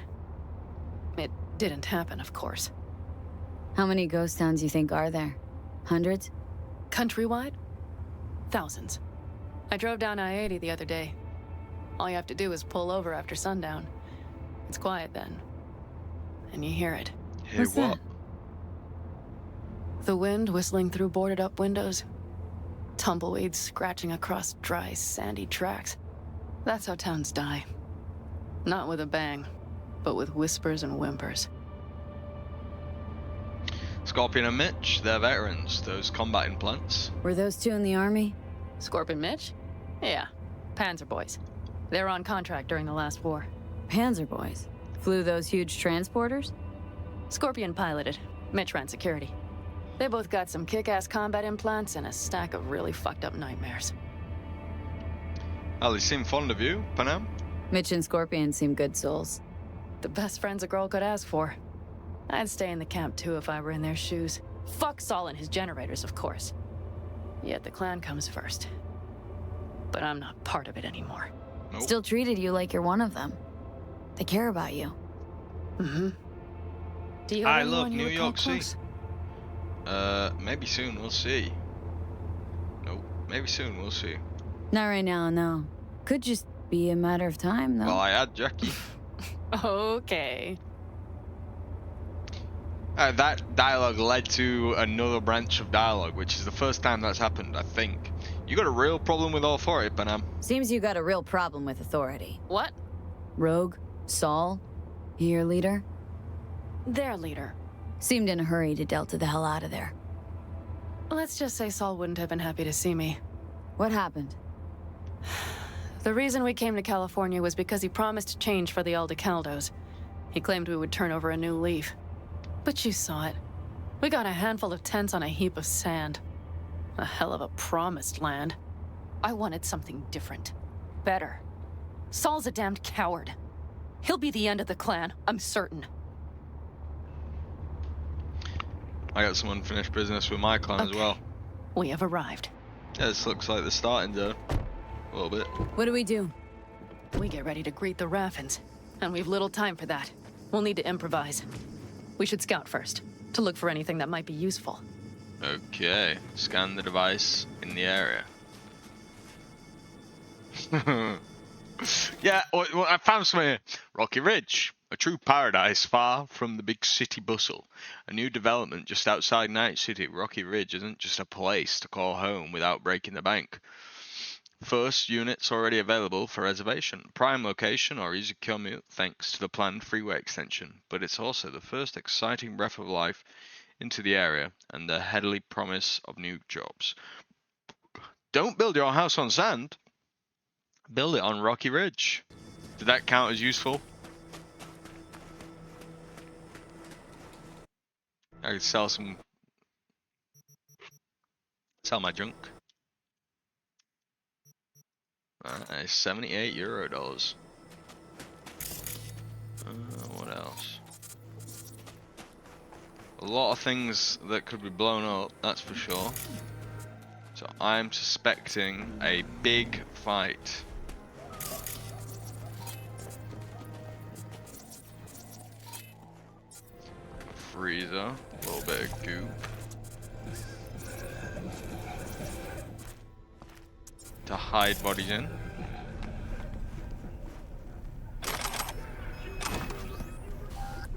Speaker 14: It didn't happen, of course.
Speaker 2: How many ghost towns you think are there? Hundreds?
Speaker 14: Countrywide? Thousands. I drove down I-80 the other day. All you have to do is pull over after sundown. It's quiet then. And you hear it.
Speaker 1: Hear what?
Speaker 14: The wind whistling through boarded-up windows. Tumbleweeds scratching across dry, sandy tracks. That's how towns die. Not with a bang, but with whispers and whimpers.
Speaker 1: Scorpion and Mitch, they're veterans. Those combat implants.
Speaker 2: Were those two in the army?
Speaker 14: Scorpion Mitch? Yeah, Panzer boys. They were on contract during the last war.
Speaker 2: Panzer boys? Flew those huge transporters?
Speaker 14: Scorpion piloted. Mitch ran security. They both got some kick-ass combat implants and a stack of really fucked up nightmares.
Speaker 1: Oh, they seem fond of you, Panam?
Speaker 2: Mitch and Scorpion seem good souls.
Speaker 14: The best friends a girl could ask for. I'd stay in the camp too if I were in their shoes. Fuck Saul and his generators, of course. Yet the clan comes first. But I'm not part of it anymore.
Speaker 1: Nope.
Speaker 2: Still treated you like you're one of them. They care about you.
Speaker 14: Mm-hmm. Do you have anyone you
Speaker 1: New
Speaker 14: would
Speaker 1: York
Speaker 14: call
Speaker 1: City.
Speaker 14: close?
Speaker 1: Maybe soon, we'll see. Nope, maybe soon, we'll see.
Speaker 2: Not right now, no. Could just Be a matter of time, though.
Speaker 1: Well, I had Jackie.
Speaker 14: Okay.
Speaker 1: That dialogue led to another branch of dialogue, which is the first time that's happened, I think. You got a real problem with authority, Panam.
Speaker 2: Seems you got a real problem with authority.
Speaker 14: What?
Speaker 2: Rogue? Saul? Your leader?
Speaker 14: Their leader.
Speaker 2: Seemed in a hurry to Delta the hell out of there.
Speaker 14: Let's just say Saul wouldn't have been happy to see me.
Speaker 2: What happened?
Speaker 14: The reason we came to California was because he promised change for the Aldecaldos. He claimed we would turn over a new leaf. But you saw it. We got a handful of tents on a heap of sand. A hell of a promised land. I wanted something different. Better. Saul's a damned coward. He'll be the end of the clan, I'm certain.
Speaker 1: I got some unfinished business with my clan as well.
Speaker 14: We have arrived.
Speaker 1: Yeah, this looks like the starting zone. A little bit.
Speaker 2: What do we do?
Speaker 14: We get ready to greet the Raffins, and we've little time for that. We'll need to improvise. We should scout first, to look for anything that might be useful.
Speaker 1: Okay, scan the device in the area. Yeah, well, I found something here. Rocky Ridge, a true paradise far from the big city bustle. A new development just outside Night City, Rocky Ridge isn't just a place to call home without breaking the bank. First units already available for reservation. Prime location or easy commute thanks to the planned freeway extension. But it's also the first exciting breath of life into the area and the heavily promise of new jobs. Don't build your house on sand. Build it on Rocky Ridge. Did that count as useful? I could sell my junk. 78 euro dollars. What else? A lot of things that could be blown up, that's for sure. So I'm suspecting a big fight. Freezer, a little bit of goop. To hide bodies in.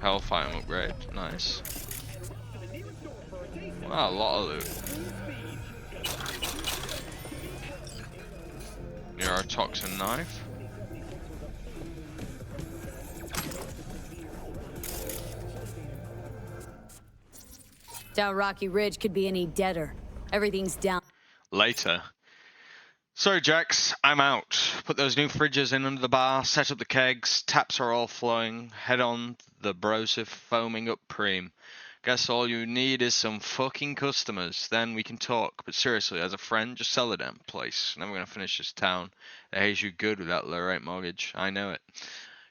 Speaker 1: Hellfire upgrade, nice. Wow, a lot of loot. Neurotoxin knife.
Speaker 2: Doubt Rocky Ridge could be any deader. Everything's down.
Speaker 1: Later. Sorry, Jax, I'm out. Put those new fridges in under the bar, set up the kegs, taps are all flowing, head on the brosive foaming up preem. Guess all you need is some fucking customers, then we can talk. But seriously, as a friend, just sell the damn place. Never gonna finish this town. It hates you good with that low rate mortgage. I know it.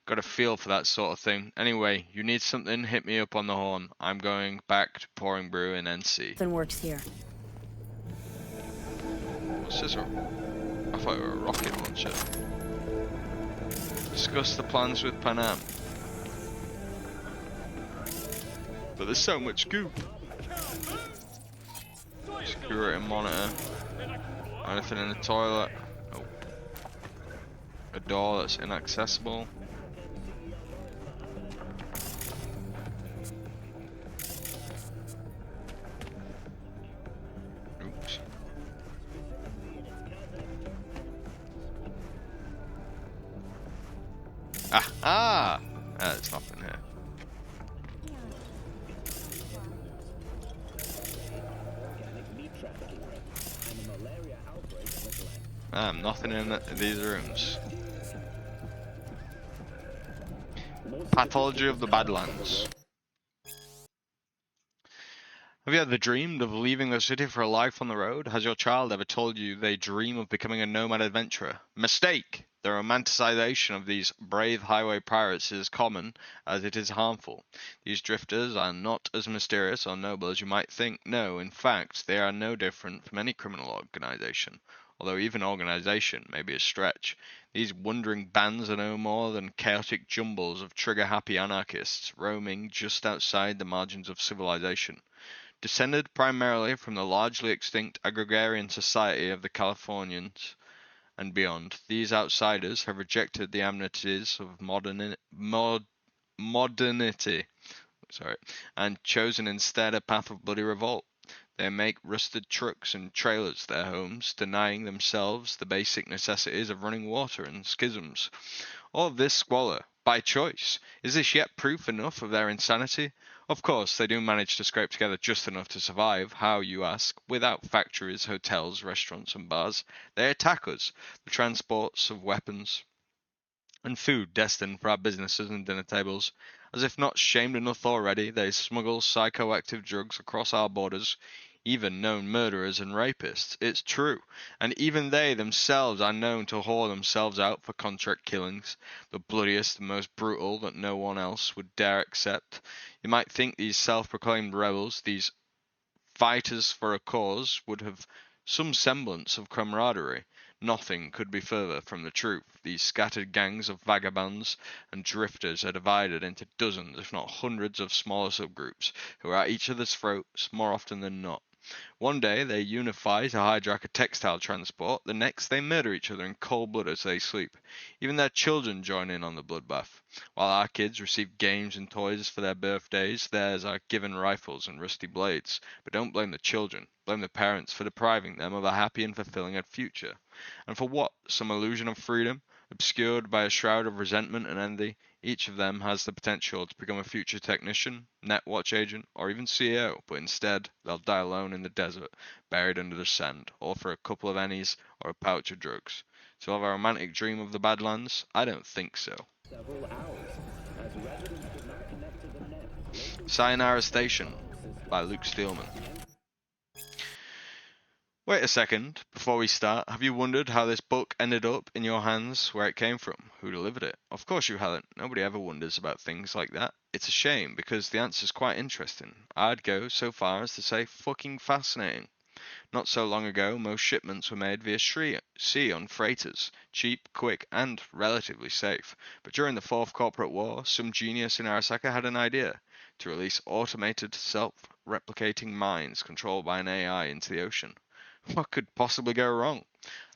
Speaker 1: Got a feel for that sort of thing. Anyway, you need something, hit me up on the horn. I'm going back to pouring brew in NC.
Speaker 2: Nothing works here.
Speaker 1: What's this? I thought it were a rocket launcher. Discuss the plans with Panam. But there's so much goop. Security monitor. Anything in the toilet? Oh. A door that's inaccessible. Oops. Ah! There's nothing here. Nothing in these rooms. Pathology of the Badlands. Have you ever dreamed of leaving the city for a life on the road? Has your child ever told you they dream of becoming a nomad adventurer? Mistake! The romanticization of these brave highway pirates is common as it is harmful. These drifters are not as mysterious or noble as you might think. No, in fact, they are no different from any criminal organization. Although even organization may be a stretch. These wandering bands are no more than chaotic jumbles of trigger-happy anarchists roaming just outside the margins of civilization. Descended primarily from the largely extinct agrarian society of the Californians, and beyond. These outsiders have rejected the amenities of modernity, and chosen instead a path of bloody revolt. They make rusted trucks and trailers their homes, denying themselves the basic necessities of running water and schisms. All of this squalor, by choice. Is this yet proof enough of their insanity? Of course, they do manage to scrape together just enough to survive. How, you ask? Without factories, hotels, restaurants, and bars. They attack us, the transports of weapons and food destined for our businesses and dinner tables. As if not shamed enough already, they smuggle psychoactive drugs across our borders, even known murderers and rapists. It's true, and even they themselves are known to whore themselves out for contract killings, the bloodiest and most brutal that no one else would dare accept. You might think these self-proclaimed rebels, these fighters for a cause, would have some semblance of camaraderie. Nothing could be further from the truth. These scattered gangs of vagabonds and drifters are divided into dozens, if not hundreds, of smaller subgroups, who are at each other's throats more often than not. One day they unify to hijack a textile transport, the next they murder each other in cold blood as they sleep. Even their children join in on the bloodbath. While our kids receive games and toys for their birthdays, theirs are given rifles and rusty blades. But don't blame the children, blame the parents for depriving them of a happy and fulfilling future. And for what? Some illusion of freedom, obscured by a shroud of resentment and envy? Each of them has the potential to become a future technician, netwatch agent, or even CEO, but instead they'll die alone in the desert, buried under the sand, all for a couple of ennies or a pouch of drugs. So have a romantic dream of the Badlands? I don't think so. Sayonara Station by Luke Steelman. Wait a second, before we start, have you wondered how this book ended up in your hands, where it came from, who delivered it? Of course you haven't. Nobody ever wonders about things like that. It's a shame, because the answer's quite interesting. I'd go so far as to say fucking fascinating. Not so long ago, most shipments were made via sea on freighters, cheap, quick, and relatively safe. But during the Fourth Corporate War, some genius in Arasaka had an idea to release automated, self-replicating mines controlled by an AI into the ocean. What could possibly go wrong?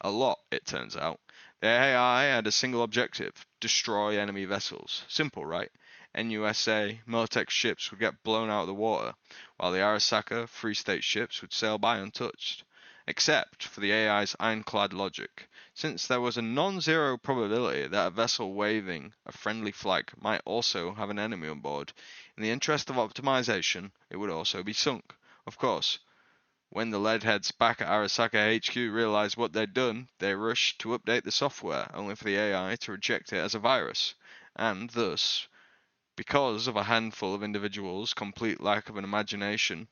Speaker 1: A lot, it turns out. The AI had a single objective: destroy enemy vessels. Simple, right? NUSA, Militech ships would get blown out of the water, while the Arasaka, Free State ships would sail by untouched. Except for the AI's ironclad logic. Since there was a non-zero probability that a vessel waving a friendly flag might also have an enemy on board, in the interest of optimization, it would also be sunk. Of course, when the leadheads back at Arasaka HQ realized what they'd done, they rushed to update the software, only for the AI to reject it as a virus. And thus, because of a handful of individuals' complete lack of an imagination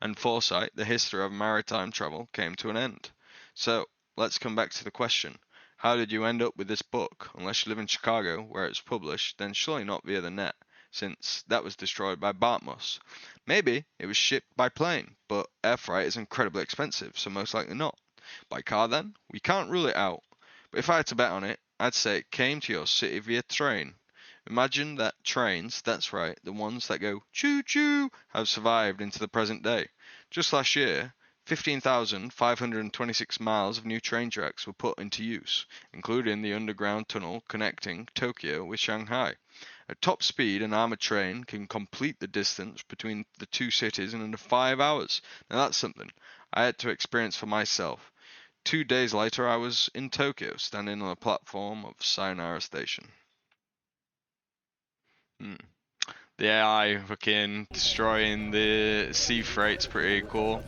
Speaker 1: and foresight, the history of maritime travel came to an end. So, let's come back to the question. How did you end up with this book? Unless you live in Chicago, where it's published, then surely not via the net, since that was destroyed by Bartmoss. Maybe it was shipped by plane, but air freight is incredibly expensive, so most likely not. By car then? We can't rule it out. But if I had to bet on it, I'd say it came to your city via train. Imagine that trains, that's right, the ones that go choo-choo, have survived into the present day. Just last year, 15,526 miles of new train tracks were put into use, including the underground tunnel connecting Tokyo with Shanghai. At top speed, an armored train can complete the distance between the two cities in under 5 hours. Now that's something I had to experience for myself. 2 days later, I was in Tokyo, standing on the platform of Sayonara Station. The AI fucking destroying the sea freight's pretty cool.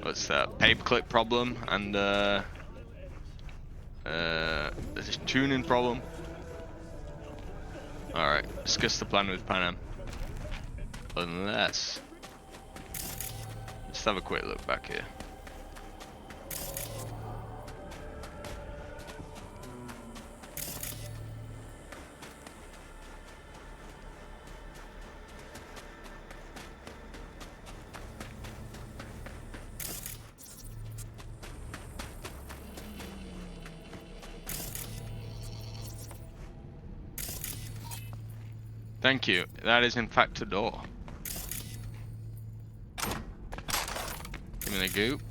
Speaker 1: What's that? Paperclip problem and there's a tuning problem. Alright, discuss the plan with Panam. Unless, let's have a quick look back here. Thank you. That is in fact a door. Give me the goop.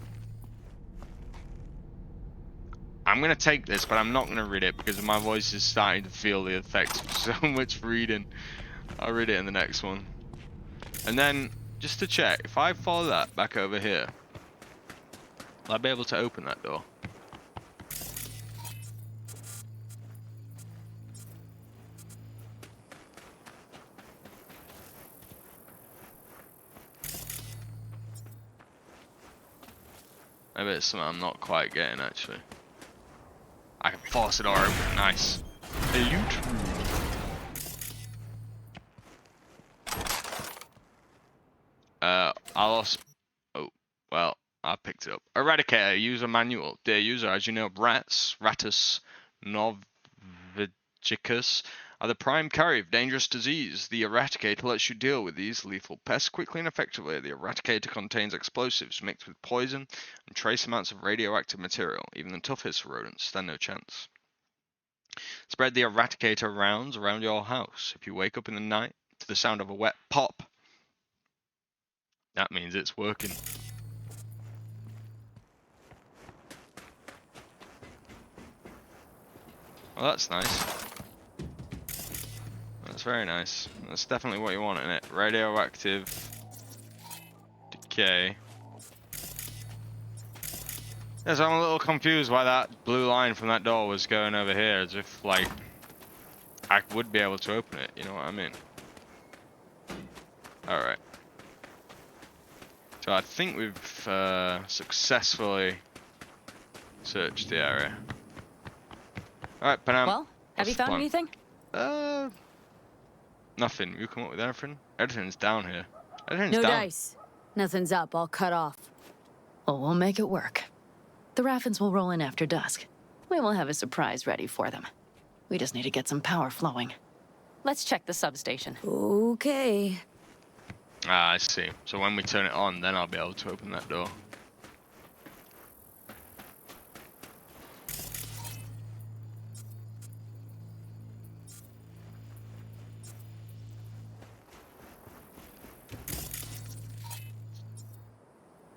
Speaker 1: I'm gonna take this, but I'm not gonna read it because my voice is starting to feel the effects of so much reading. I'll read it in the next one. And then, just to check, if I follow that back over here, will I be able to open that door? Maybe it's something I'm not quite getting, actually. I can force the door open. Nice. A loot room. I'll also... Oh, well, I picked it up. Eradicator, user manual. Dear user, as you know, Rattus novagicus are the prime carrier of dangerous disease. The Eradicator lets you deal with these lethal pests quickly and effectively. The Eradicator contains explosives mixed with poison and trace amounts of radioactive material. Even the toughest rodents stand no chance. Spread the Eradicator rounds around your house. If you wake up in the night to the sound of a wet pop, that means it's working. Well, that's nice. That's very nice. That's definitely what you want in it. Radioactive decay. Yeah, so I'm a little confused why that blue line from that door was going over here, as if, like, I would be able to open it, you know what I mean? Alright. So I think we've successfully searched the area. Alright, Panam.
Speaker 14: Well, have you found anything?
Speaker 1: Nothing. You come up with anything? Everything's down here. Everything's
Speaker 2: no
Speaker 1: down.
Speaker 2: dice. Nothing's up. All cut off.
Speaker 14: Well, we'll make it work. The Raffins will roll in after dusk. We will have a surprise ready for them. We just need to get some power flowing. Let's check the substation.
Speaker 2: Okay.
Speaker 1: Ah, I see. So when we turn it on, then I'll be able to open that door.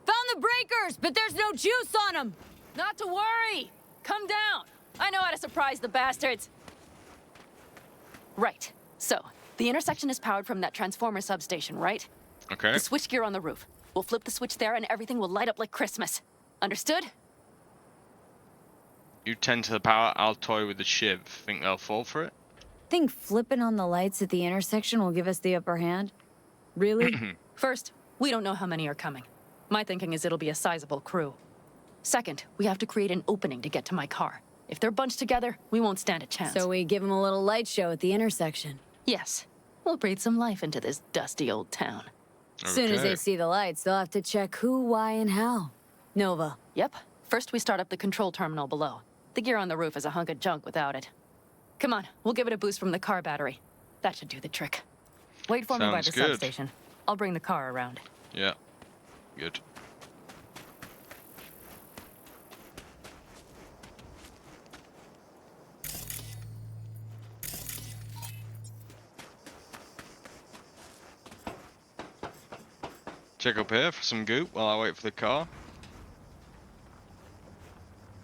Speaker 2: Found the breakers, but there's no juice on them.
Speaker 14: Not to worry. Come down. I know how to surprise the bastards. Right. So, the intersection is powered from that transformer substation, right?
Speaker 1: Okay.
Speaker 14: The switchgear on the roof. We'll flip the switch there and everything will light up like Christmas. Understood?
Speaker 1: You tend to the power, I'll toy with the shiv. Think they'll fall for it?
Speaker 2: Think flipping on the lights at the intersection will give us the upper hand? Really?
Speaker 14: First, we don't know how many are coming. My thinking is it'll be a sizable crew. Second, we have to create an opening to get to my car. If they're bunched together, we won't stand a chance.
Speaker 2: So we give them a little light show at the intersection.
Speaker 14: Yes. We'll breathe some life into this dusty old town.
Speaker 2: As soon as they see the lights, they'll have to check who, why, and how. Nova.
Speaker 14: Yep. First, we start up the control terminal below. The gear on the roof is a hunk of junk without it. Come on, we'll give it a boost from the car battery. That should do the trick. Wait for me by the substation. I'll bring the car around.
Speaker 1: Yeah. Good. Check up here for some goop while I wait for the car.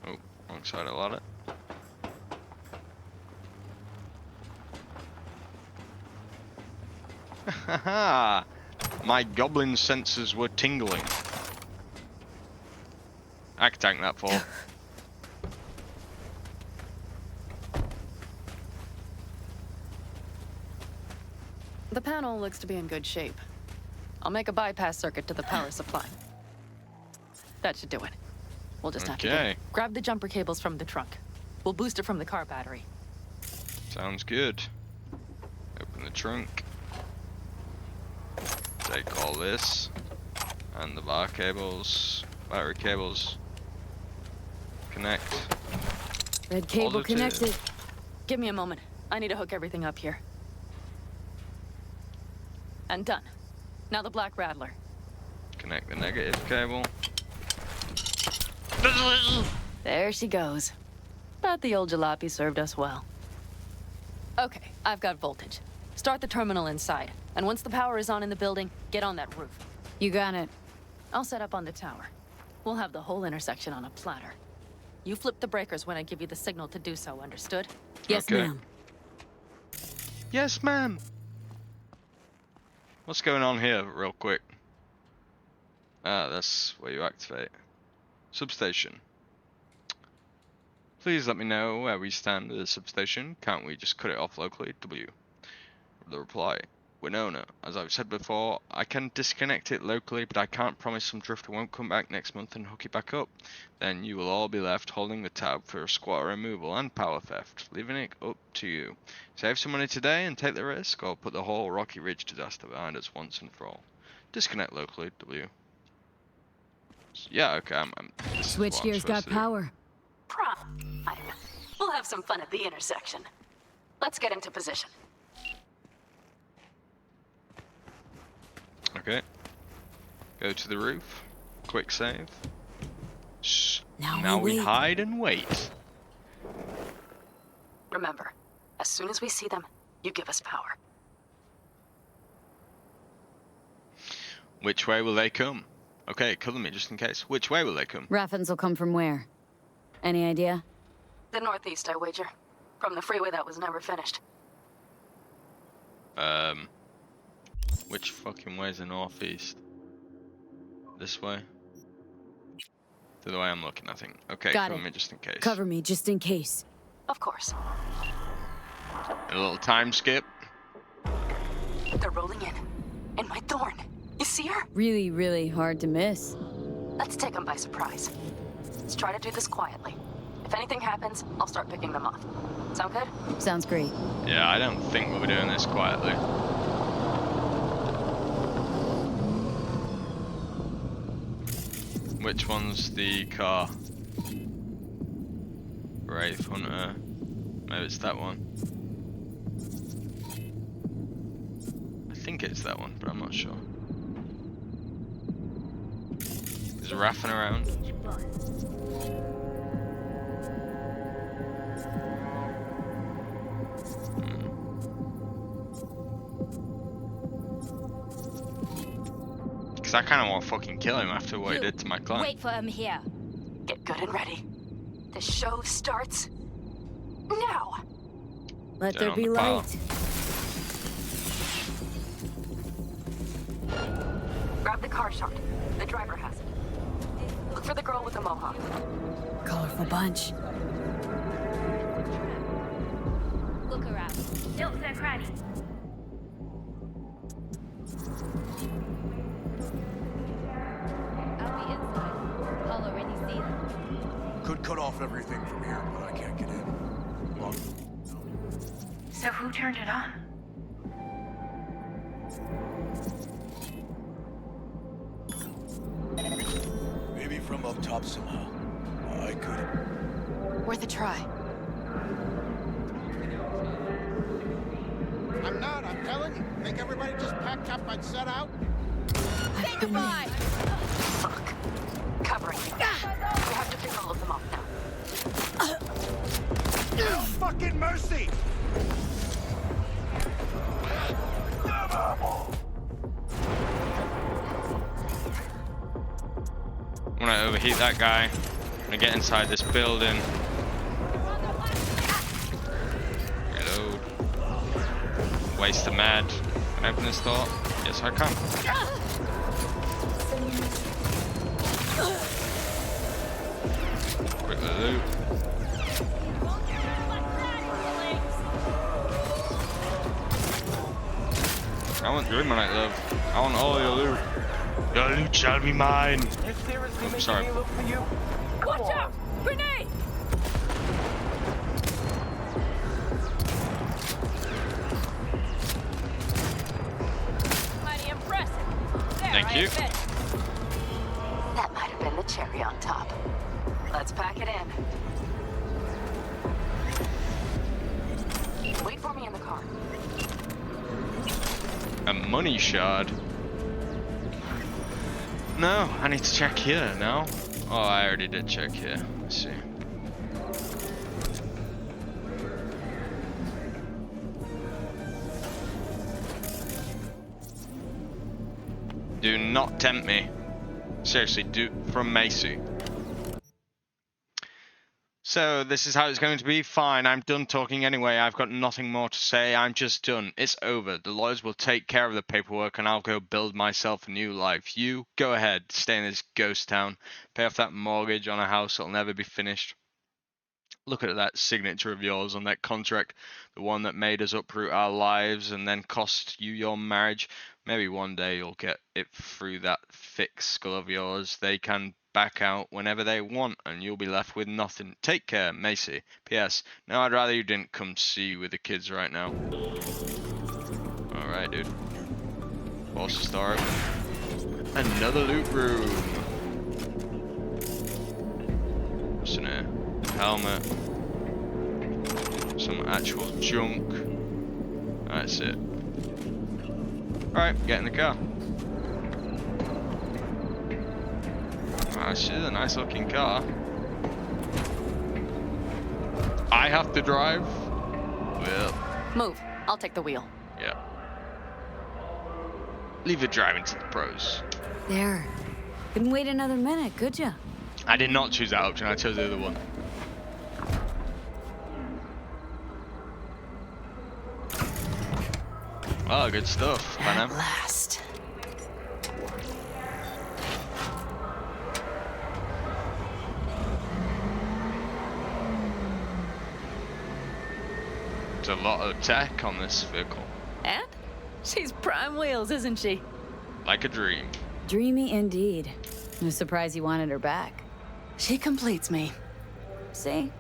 Speaker 1: Oh, wrong side of the ladder. Haha! My goblin senses were tingling. I can tank that fall.
Speaker 14: The panel looks to be in good shape. I'll make a bypass circuit to the power supply. That should do it. We'll just have to grab the jumper cables from the trunk. We'll boost it from the car battery.
Speaker 1: Sounds good. Open the trunk. Take all this. And the bar cables. Battery cables. Connect.
Speaker 2: Red cable connected.
Speaker 14: Give me a moment. I need to hook everything up here. And done. Now the black rattler.
Speaker 1: Connect the negative cable.
Speaker 14: There she goes. But the old jalopy served us well. Okay, I've got voltage. Start the terminal inside. And once the power is on in the building, get on that roof.
Speaker 2: You got it.
Speaker 14: I'll set up on the tower. We'll have the whole intersection on a platter. You flip the breakers when I give you the signal to do so, understood?
Speaker 2: Yes, ma'am.
Speaker 1: Yes, ma'am. What's going on here, real quick? Ah, that's where you activate. Substation. Please let me know where we stand at the substation. Can't we just cut it off locally? W. The reply. Winona, as I've said before, I can disconnect it locally, but I can't promise some drifter won't come back next month and hook it back up. Then you will all be left holding the tab for squatter removal and power theft, leaving it up to you. Save some money today and take the risk, or put the whole Rocky Ridge disaster behind us once and for all. Disconnect locally, W. Yeah, okay,
Speaker 2: Switchgear's got power.
Speaker 14: Fine. We'll have some fun at the intersection. Let's get into position.
Speaker 1: Okay. Go to the roof. Quick save. Shh. Now we hide and wait.
Speaker 14: Remember, as soon as we see them, you give us power.
Speaker 1: Which way will they come? Okay, cover me just in case. Which way will they come?
Speaker 2: Raffens will come from where? Any idea?
Speaker 14: The northeast, I wager. From the freeway that was never finished.
Speaker 1: Which fucking way is the northeast? This way? The way I'm looking, I think. Okay, cover me just in case.
Speaker 2: Cover me just in case.
Speaker 14: Of course.
Speaker 1: A little time skip.
Speaker 14: They're rolling in my thorn. You see her?
Speaker 2: Really, really hard to miss.
Speaker 14: Let's take them by surprise. Let's try to do this quietly. If anything happens, I'll start picking them off. Sound good?
Speaker 2: Sounds great.
Speaker 1: Yeah, I don't think we'll be doing this quietly. Which one's the car? Wraith Hunter. Maybe it's that one. I think it's that one, but I'm not sure. Is Raffen around? Because I kind of want to fucking kill him after what he did to my clan.
Speaker 18: Wait for him here.
Speaker 14: Get good and ready. The show starts now.
Speaker 2: Let there be light.
Speaker 14: Grab the car shot. The driver has it. Look for the girl with the mohawk.
Speaker 2: Colorful bunch.
Speaker 18: Look around. Don't get ready. I'll be inside. I'll already see them.
Speaker 20: Could cut off everything from here, but I can't get in. Look.
Speaker 5: So who turned it on?
Speaker 20: Maybe from up top somehow. I could.
Speaker 14: Worth a try.
Speaker 21: I'm not, I'm telling you. Think everybody just packed up and set out?
Speaker 18: Say goodbye!
Speaker 14: Fuck. Covering. We have to get all of them off now.
Speaker 21: No fucking mercy!
Speaker 1: I'm gonna overheat that guy. I'm gonna get inside this building. Reload. Waste the med. Can I open this door? Yes, I can. Quick loot. I want your money, love. I want all your loot. Your loot shall be mine. I'm sorry.
Speaker 18: Watch out! Grenade! Mighty impressive. There,
Speaker 1: Thank you.
Speaker 14: That might have been the cherry on top. Let's pack it in. Wait for me in the car.
Speaker 1: A money shard. No, I need to check here now. Oh, I already did check here. Let's see. Do not tempt me. Seriously, do from Macy. So this is how it's going to be. Fine, I'm done talking anyway. I've got nothing more to say. I'm just done. It's over. The lawyers will take care of the paperwork and I'll go build myself a new life. You, go ahead. Stay in this ghost town. Pay off that mortgage on a house that'll never be finished. Look at that signature of yours on that contract. The one that made us uproot our lives and then cost you your marriage. Maybe one day you'll get it through that thick skull of yours. They can back out whenever they want and you'll be left with nothing. Take care, Macy. P.S. No, I'd rather you didn't come see with the kids right now. Alright, dude. False start. Another loot room. What's in here? Helmet. Some actual junk. That's it. Alright, get in the car. Ah, this is a nice looking car. I have to drive? Well.
Speaker 14: Move. I'll take the wheel.
Speaker 1: Yeah. Leave the driving to the pros.
Speaker 2: There. Couldn't wait another minute, could ya?
Speaker 1: I did not choose that option, I chose the other one. Oh, good stuff, Panam.
Speaker 14: At last.
Speaker 1: There's a lot of tech on this vehicle.
Speaker 14: And? She's prime wheels, isn't she?
Speaker 1: Like a dream.
Speaker 2: Dreamy indeed. No surprise you wanted her back.
Speaker 14: She completes me.
Speaker 2: See?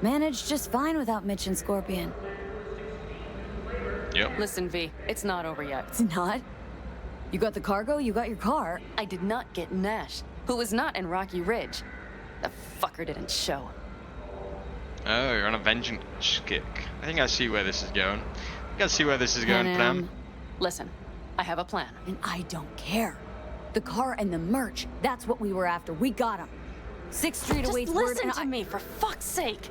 Speaker 2: Managed just fine without Mitch and Scorpion.
Speaker 1: Yep.
Speaker 14: Listen, V, it's not over yet.
Speaker 2: It's not? You got the cargo, you got your car.
Speaker 14: I did not get Nash, who was not in Rocky Ridge. The fucker didn't show.
Speaker 1: Oh, you're on a vengeance kick. I think I see where this is going. I can see where this is going, Panam.
Speaker 14: Listen, I have a plan.
Speaker 2: And I don't care. The car and the merch, that's what we were after. We got them. 6th Street
Speaker 14: Just
Speaker 2: awaits word
Speaker 14: listen to me, for fuck's sake.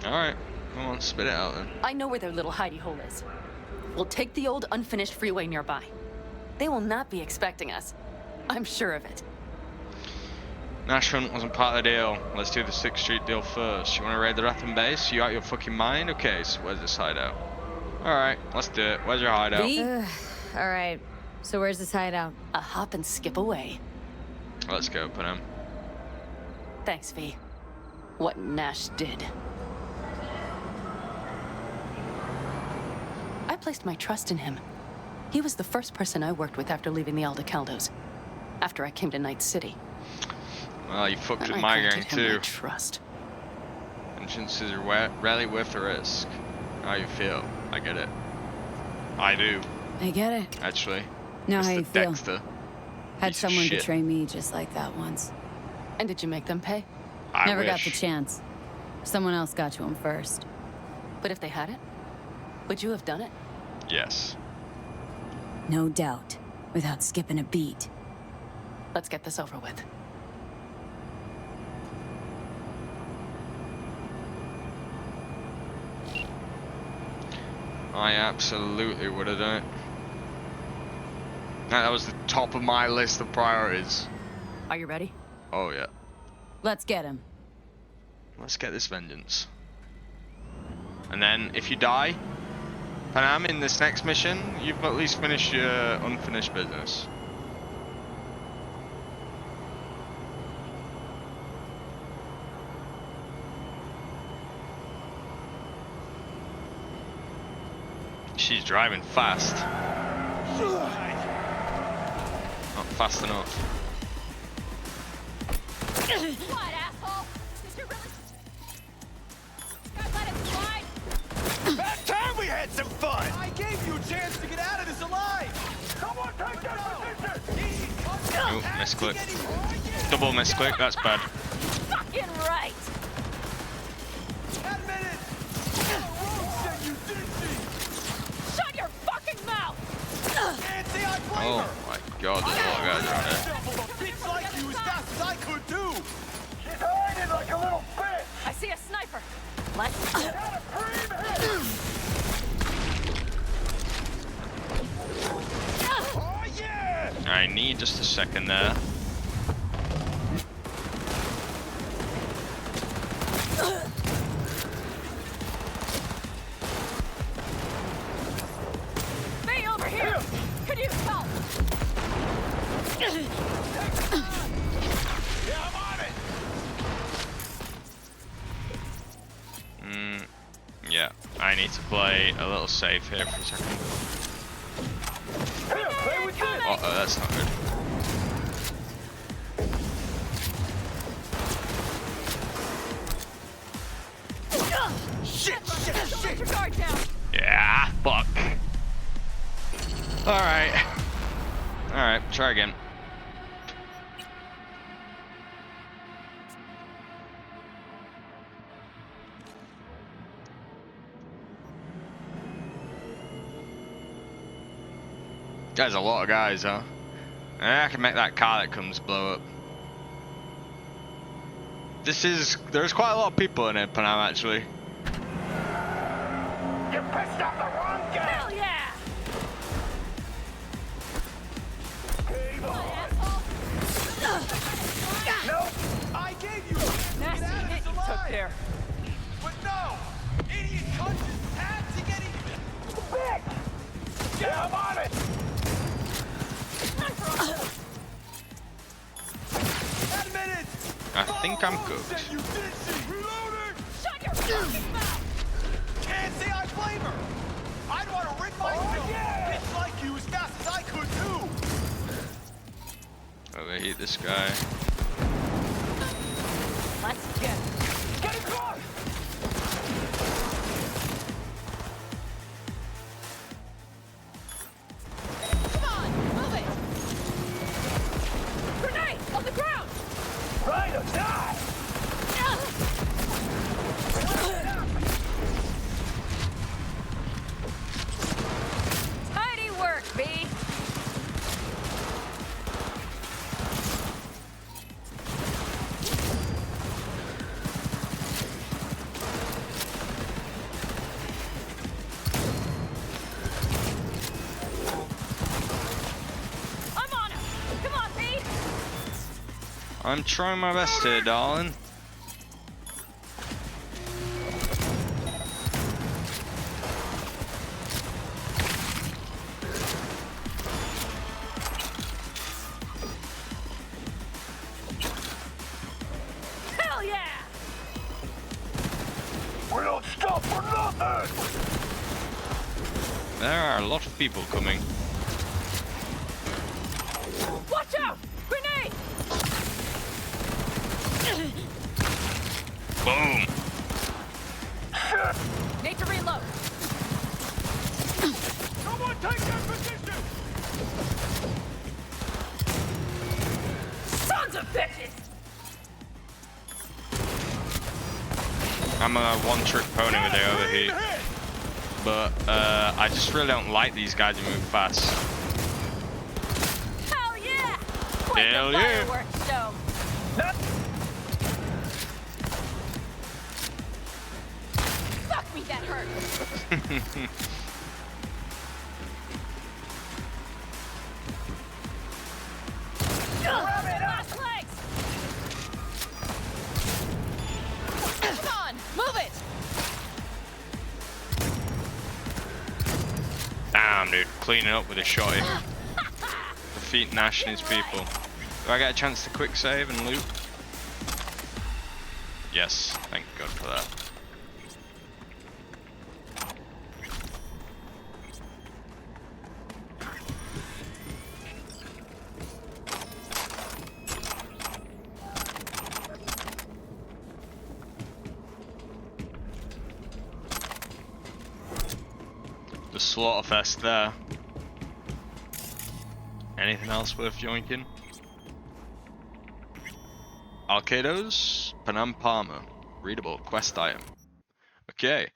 Speaker 1: Alright, come on, spit it out then.
Speaker 14: I know where their little hidey hole is. We'll take the old unfinished freeway nearby. They will not be expecting us. I'm sure of it.
Speaker 1: Nash Hunt wasn't part of the deal. Let's do the 6th Street deal first. You want to raid the Ratham base? You out your fucking mind? Okay, so where's this hideout? Alright, let's do it. Where's your hideout?
Speaker 2: Alright, so where's this hideout?
Speaker 14: A hop and skip away.
Speaker 1: Let's go, Panam.
Speaker 14: Thanks, V. What Nash did. I placed my trust in him. He was the first person I worked with after leaving the Aldecaldos. After I came to Night City.
Speaker 1: Well, you fucked
Speaker 14: And
Speaker 1: with
Speaker 14: I
Speaker 1: my
Speaker 14: granted
Speaker 1: gang
Speaker 14: him my
Speaker 1: too.
Speaker 14: trust.
Speaker 1: Vengeances are rarely worth the risk. How you feel? I get it. I do.
Speaker 2: I get it.
Speaker 1: Actually.
Speaker 2: Know how
Speaker 1: Mr.
Speaker 2: you feel.
Speaker 1: Dexter.
Speaker 2: Had
Speaker 1: Piece of
Speaker 2: someone
Speaker 1: shit.
Speaker 2: betray me just like that once.
Speaker 14: And did you make them pay?
Speaker 1: I
Speaker 2: Never got
Speaker 1: wish.
Speaker 2: the chance. Someone else got to him first.
Speaker 14: But if they had it, would you have done it?
Speaker 1: Yes.
Speaker 2: No doubt. Without skipping a beat.
Speaker 14: Let's get this over with.
Speaker 1: I absolutely would have done it. That was the top of my list of priorities.
Speaker 14: Are you ready?
Speaker 1: Oh yeah.
Speaker 2: Let's get him.
Speaker 1: Let's get this vengeance. And then if you die, Panam, in this next mission, you've at least finished your unfinished business. She's driving fast. Not fast enough.
Speaker 18: What, asshole? Did you really... God, let it slide?
Speaker 21: About time we had some fun! I gave you a chance to get out of this alive! Someone take that position!
Speaker 1: Oh, misclick. Double misclick, that's bad.
Speaker 18: Fucking right!
Speaker 21: Admit it! Road said you did see!
Speaker 18: Shut your fucking mouth!
Speaker 21: Nancy, I blame
Speaker 1: Oh
Speaker 21: her!
Speaker 1: my god, there's a lot of guys around here.
Speaker 21: Shuffled a bitch like you as fast as I could do! She's hiding like a little bitch!
Speaker 14: I see a sniper. Let's...
Speaker 21: Got a cream head! Oh yeah!
Speaker 1: I need just a second there. might need to play a little safe here for a second. Uh-oh, that's not good.
Speaker 12: Shit! Let your guard down.
Speaker 1: Yeah, fuck. Alright. Alright, try again. There's a lot of guys, huh? I can make that car that comes blow up. There's quite a lot of people in it, Panam, actually.
Speaker 21: You pissed off the wrong guy!
Speaker 12: Hell yeah!
Speaker 21: No! I gave you
Speaker 12: Nasty hit you took there.
Speaker 21: But no! Idiot cunt just had to get even! Bitch! Yeah, I'm on it! Admitted!
Speaker 1: I think I'm cooked.
Speaker 21: You didn't see! Reloading!
Speaker 12: Shut your fucking mouth!
Speaker 21: Can't say I blame her! I'd want to rid myself! Bitch like you as fast as I could too!
Speaker 1: Overheat this guy.
Speaker 12: Let's get
Speaker 21: Get it gone!
Speaker 12: Come on, move it! Grenade on the ground!
Speaker 21: Right or die!
Speaker 12: Tidy work, B. I'm on him. Come on, B.
Speaker 1: I'm trying my best here, darling.
Speaker 12: Hell yeah!
Speaker 21: We don't stop for nothing!
Speaker 1: There are a lot of people coming.
Speaker 12: Watch out! Grenade!
Speaker 1: Boom!
Speaker 12: Need to reload.
Speaker 21: Someone take that position!
Speaker 12: Sons of bitches!
Speaker 1: I'm a one-trick pony with the overheat. But I just really don't like these guys who move fast.
Speaker 12: Hell yeah!
Speaker 1: Hell yeah!
Speaker 12: Fireworks show. Fuck me, that hurt. Last legs. Come on, move it.
Speaker 1: Damn, dude, cleaning up with a shotty. Defeat Nash and his people. Do I get a chance to quick save and loot? Yes, thank God for that. The Slaughterfest there. Anything else worth joinking? Alcados, Panam Palmer. Readable quest item. Okay.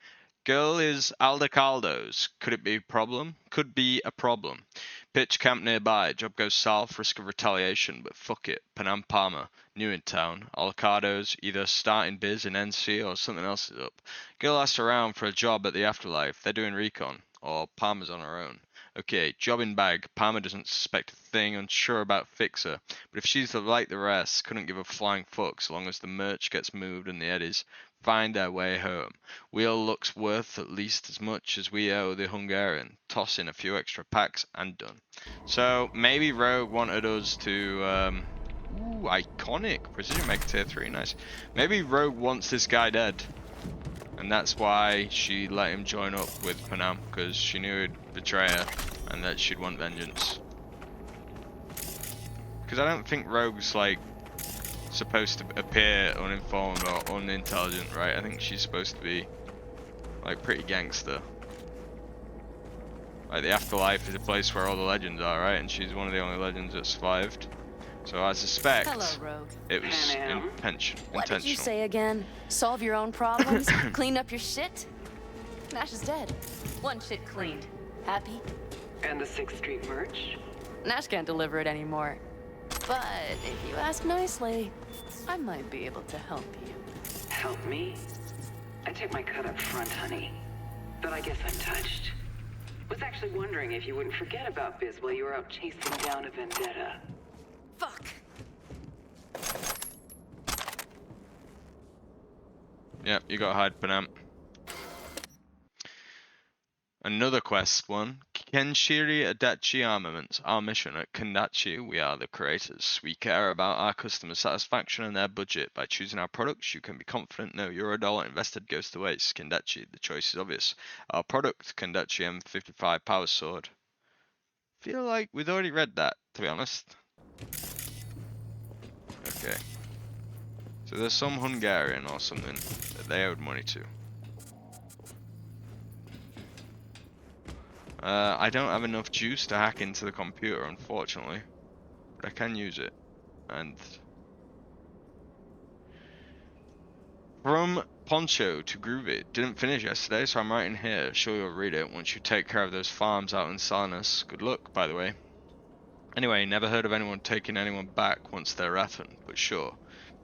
Speaker 1: Girl is Aldecaldo's. Could it be a problem? Could be a problem. Pitch camp nearby. Job goes south. Risk of retaliation, but fuck it. Panam Palmer. New in town. Alcados either starting biz in NC or something else is up. Girl asks around for a job at the Afterlife. They're doing recon. Or Palmer's on her own. Okay, job in bag. Palmer doesn't suspect a thing, unsure about Fixer. But if she's like the rest, couldn't give a flying fuck so long as the merch gets moved and the eddies find their way home. Wheel looks worth at least as much as we owe the Hungarian. Toss in a few extra packs and done. So, maybe Rogue wanted us to... Ooh, iconic. Precision Mega Tier 3, nice. Maybe Rogue wants this guy dead. And that's why she let him join up with Panam, because she knew he'd betray her and that she'd want vengeance. Because I don't think Rogue's like supposed to appear uninformed or unintelligent, right? I think she's supposed to be like pretty gangster. Like the afterlife is a place where all the legends are, right? And she's one of the only legends that survived. So I suspect it was intentional.
Speaker 14: What did you say again? Solve your own problems? Clean up your shit? Nash is dead. One shit cleaned. Happy?
Speaker 4: And the 6th Street merch?
Speaker 14: Nash can't deliver it anymore. But if you ask nicely, I might be able to help you.
Speaker 4: Help me? I take my cut up front, honey. But I guess I'm touched. Was actually wondering if you wouldn't forget about Biz while you were out chasing down a vendetta.
Speaker 14: Fuck.
Speaker 1: Yep, you gotta hide Panam. Another quest one. Kenshiri Adachi Armaments. Our mission at Kendachi, we are the creators. We care about our customer satisfaction and their budget. By choosing our products, you can be confident no Eurodollar invested goes to waste. Kendachi, the choice is obvious. Our product, Kendachi M55 Power Sword. Feel like we'd already read that, to be honest. Okay. So there's some Hungarian or something that they owed money to. I don't have enough juice to hack into the computer, unfortunately, but I can use it. And from Poncho to Groovy, didn't finish yesterday, so I'm writing here. Sure, you'll read it once you take care of those farms out in Sarnas. Good luck, by the way. Anyway, never heard of anyone taking anyone back once they're Rathan, but sure,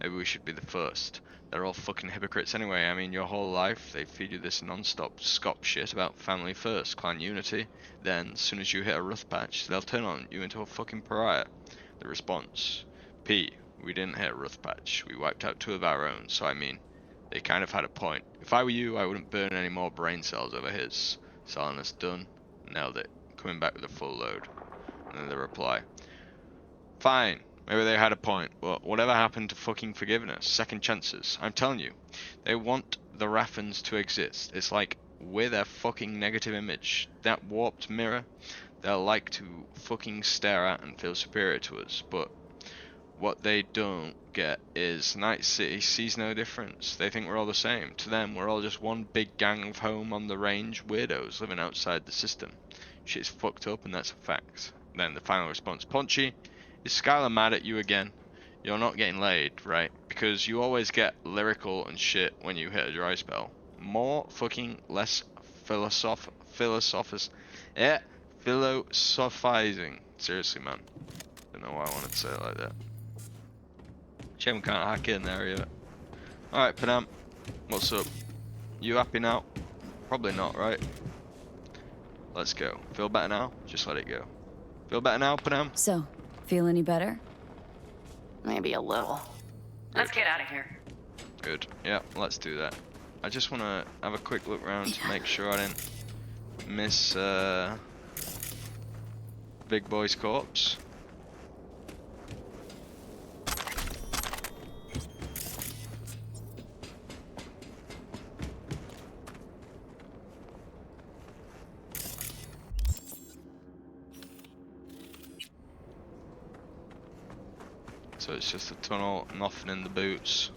Speaker 1: maybe we should be the first. They're all fucking hypocrites anyway. I mean, your whole life, they feed you this non-stop scop shit about family first, clan unity. Then, as soon as you hit a rough patch, they'll turn on you into a fucking pariah. The response: P, we didn't hit a rough patch. We wiped out 2 of our own, so I mean, they kind of had a point. If I were you, I wouldn't burn any more brain cells over his. Silence done. Nailed it. Coming back with a full load. And then the reply: fine. Maybe they had a point, but whatever happened to fucking forgiveness? Second chances. I'm telling you, they want the Raffens to exist. It's like we're their fucking negative image. That warped mirror, they'll like to fucking stare at and feel superior to us, but what they don't get is Night City sees no difference. They think we're all the same. To them, we're all just one big gang of home on the range weirdos living outside the system. Shit's fucked up and that's a fact. Then the final response: Punchy, is Skylar mad at you again? You're not getting laid, right? Because you always get lyrical and shit when you hit a dry spell. More fucking less philosophizing. Seriously, man. Don't know why I wanted to say it like that. Shame we can't hack in there either. Alright, Panam. What's up? You happy now? Probably not, right? Let's go. Feel better now? Just let it go. Feel better now, Panam?
Speaker 2: So, feel any better?
Speaker 14: Maybe a little. Let's get out of here.
Speaker 1: Good. Yeah, let's do that. I just want to have a quick look around to make sure I didn't miss Big Boy's corpse. So it's just a tunnel, nothing in the boots.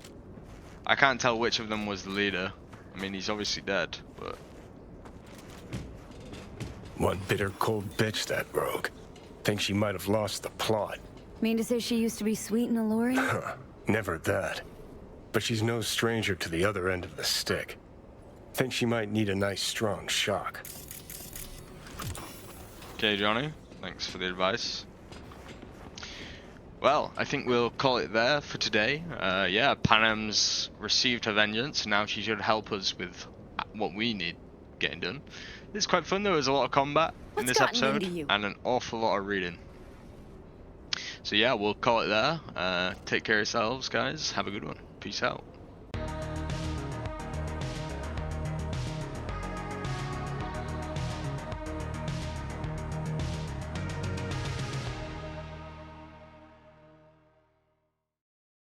Speaker 1: I can't tell which of them was the leader. I mean, he's obviously dead, but...
Speaker 22: One bitter, cold bitch, that rogue. Think she might have lost the plot.
Speaker 2: Mean to say she used to be sweet and alluring?
Speaker 22: Never that. But she's no stranger to the other end of the stick. Think she might need a nice, strong shock.
Speaker 1: Okay, Johnny. Thanks for the advice. Well, I think we'll call it there for today. Yeah, Panam's received her vengeance. Now she should help us with what we need getting done. It's quite fun. There was a lot of combat in this episode and an awful lot of reading. So yeah, we'll call it there. Take care of yourselves, guys. Have a good one. Peace out.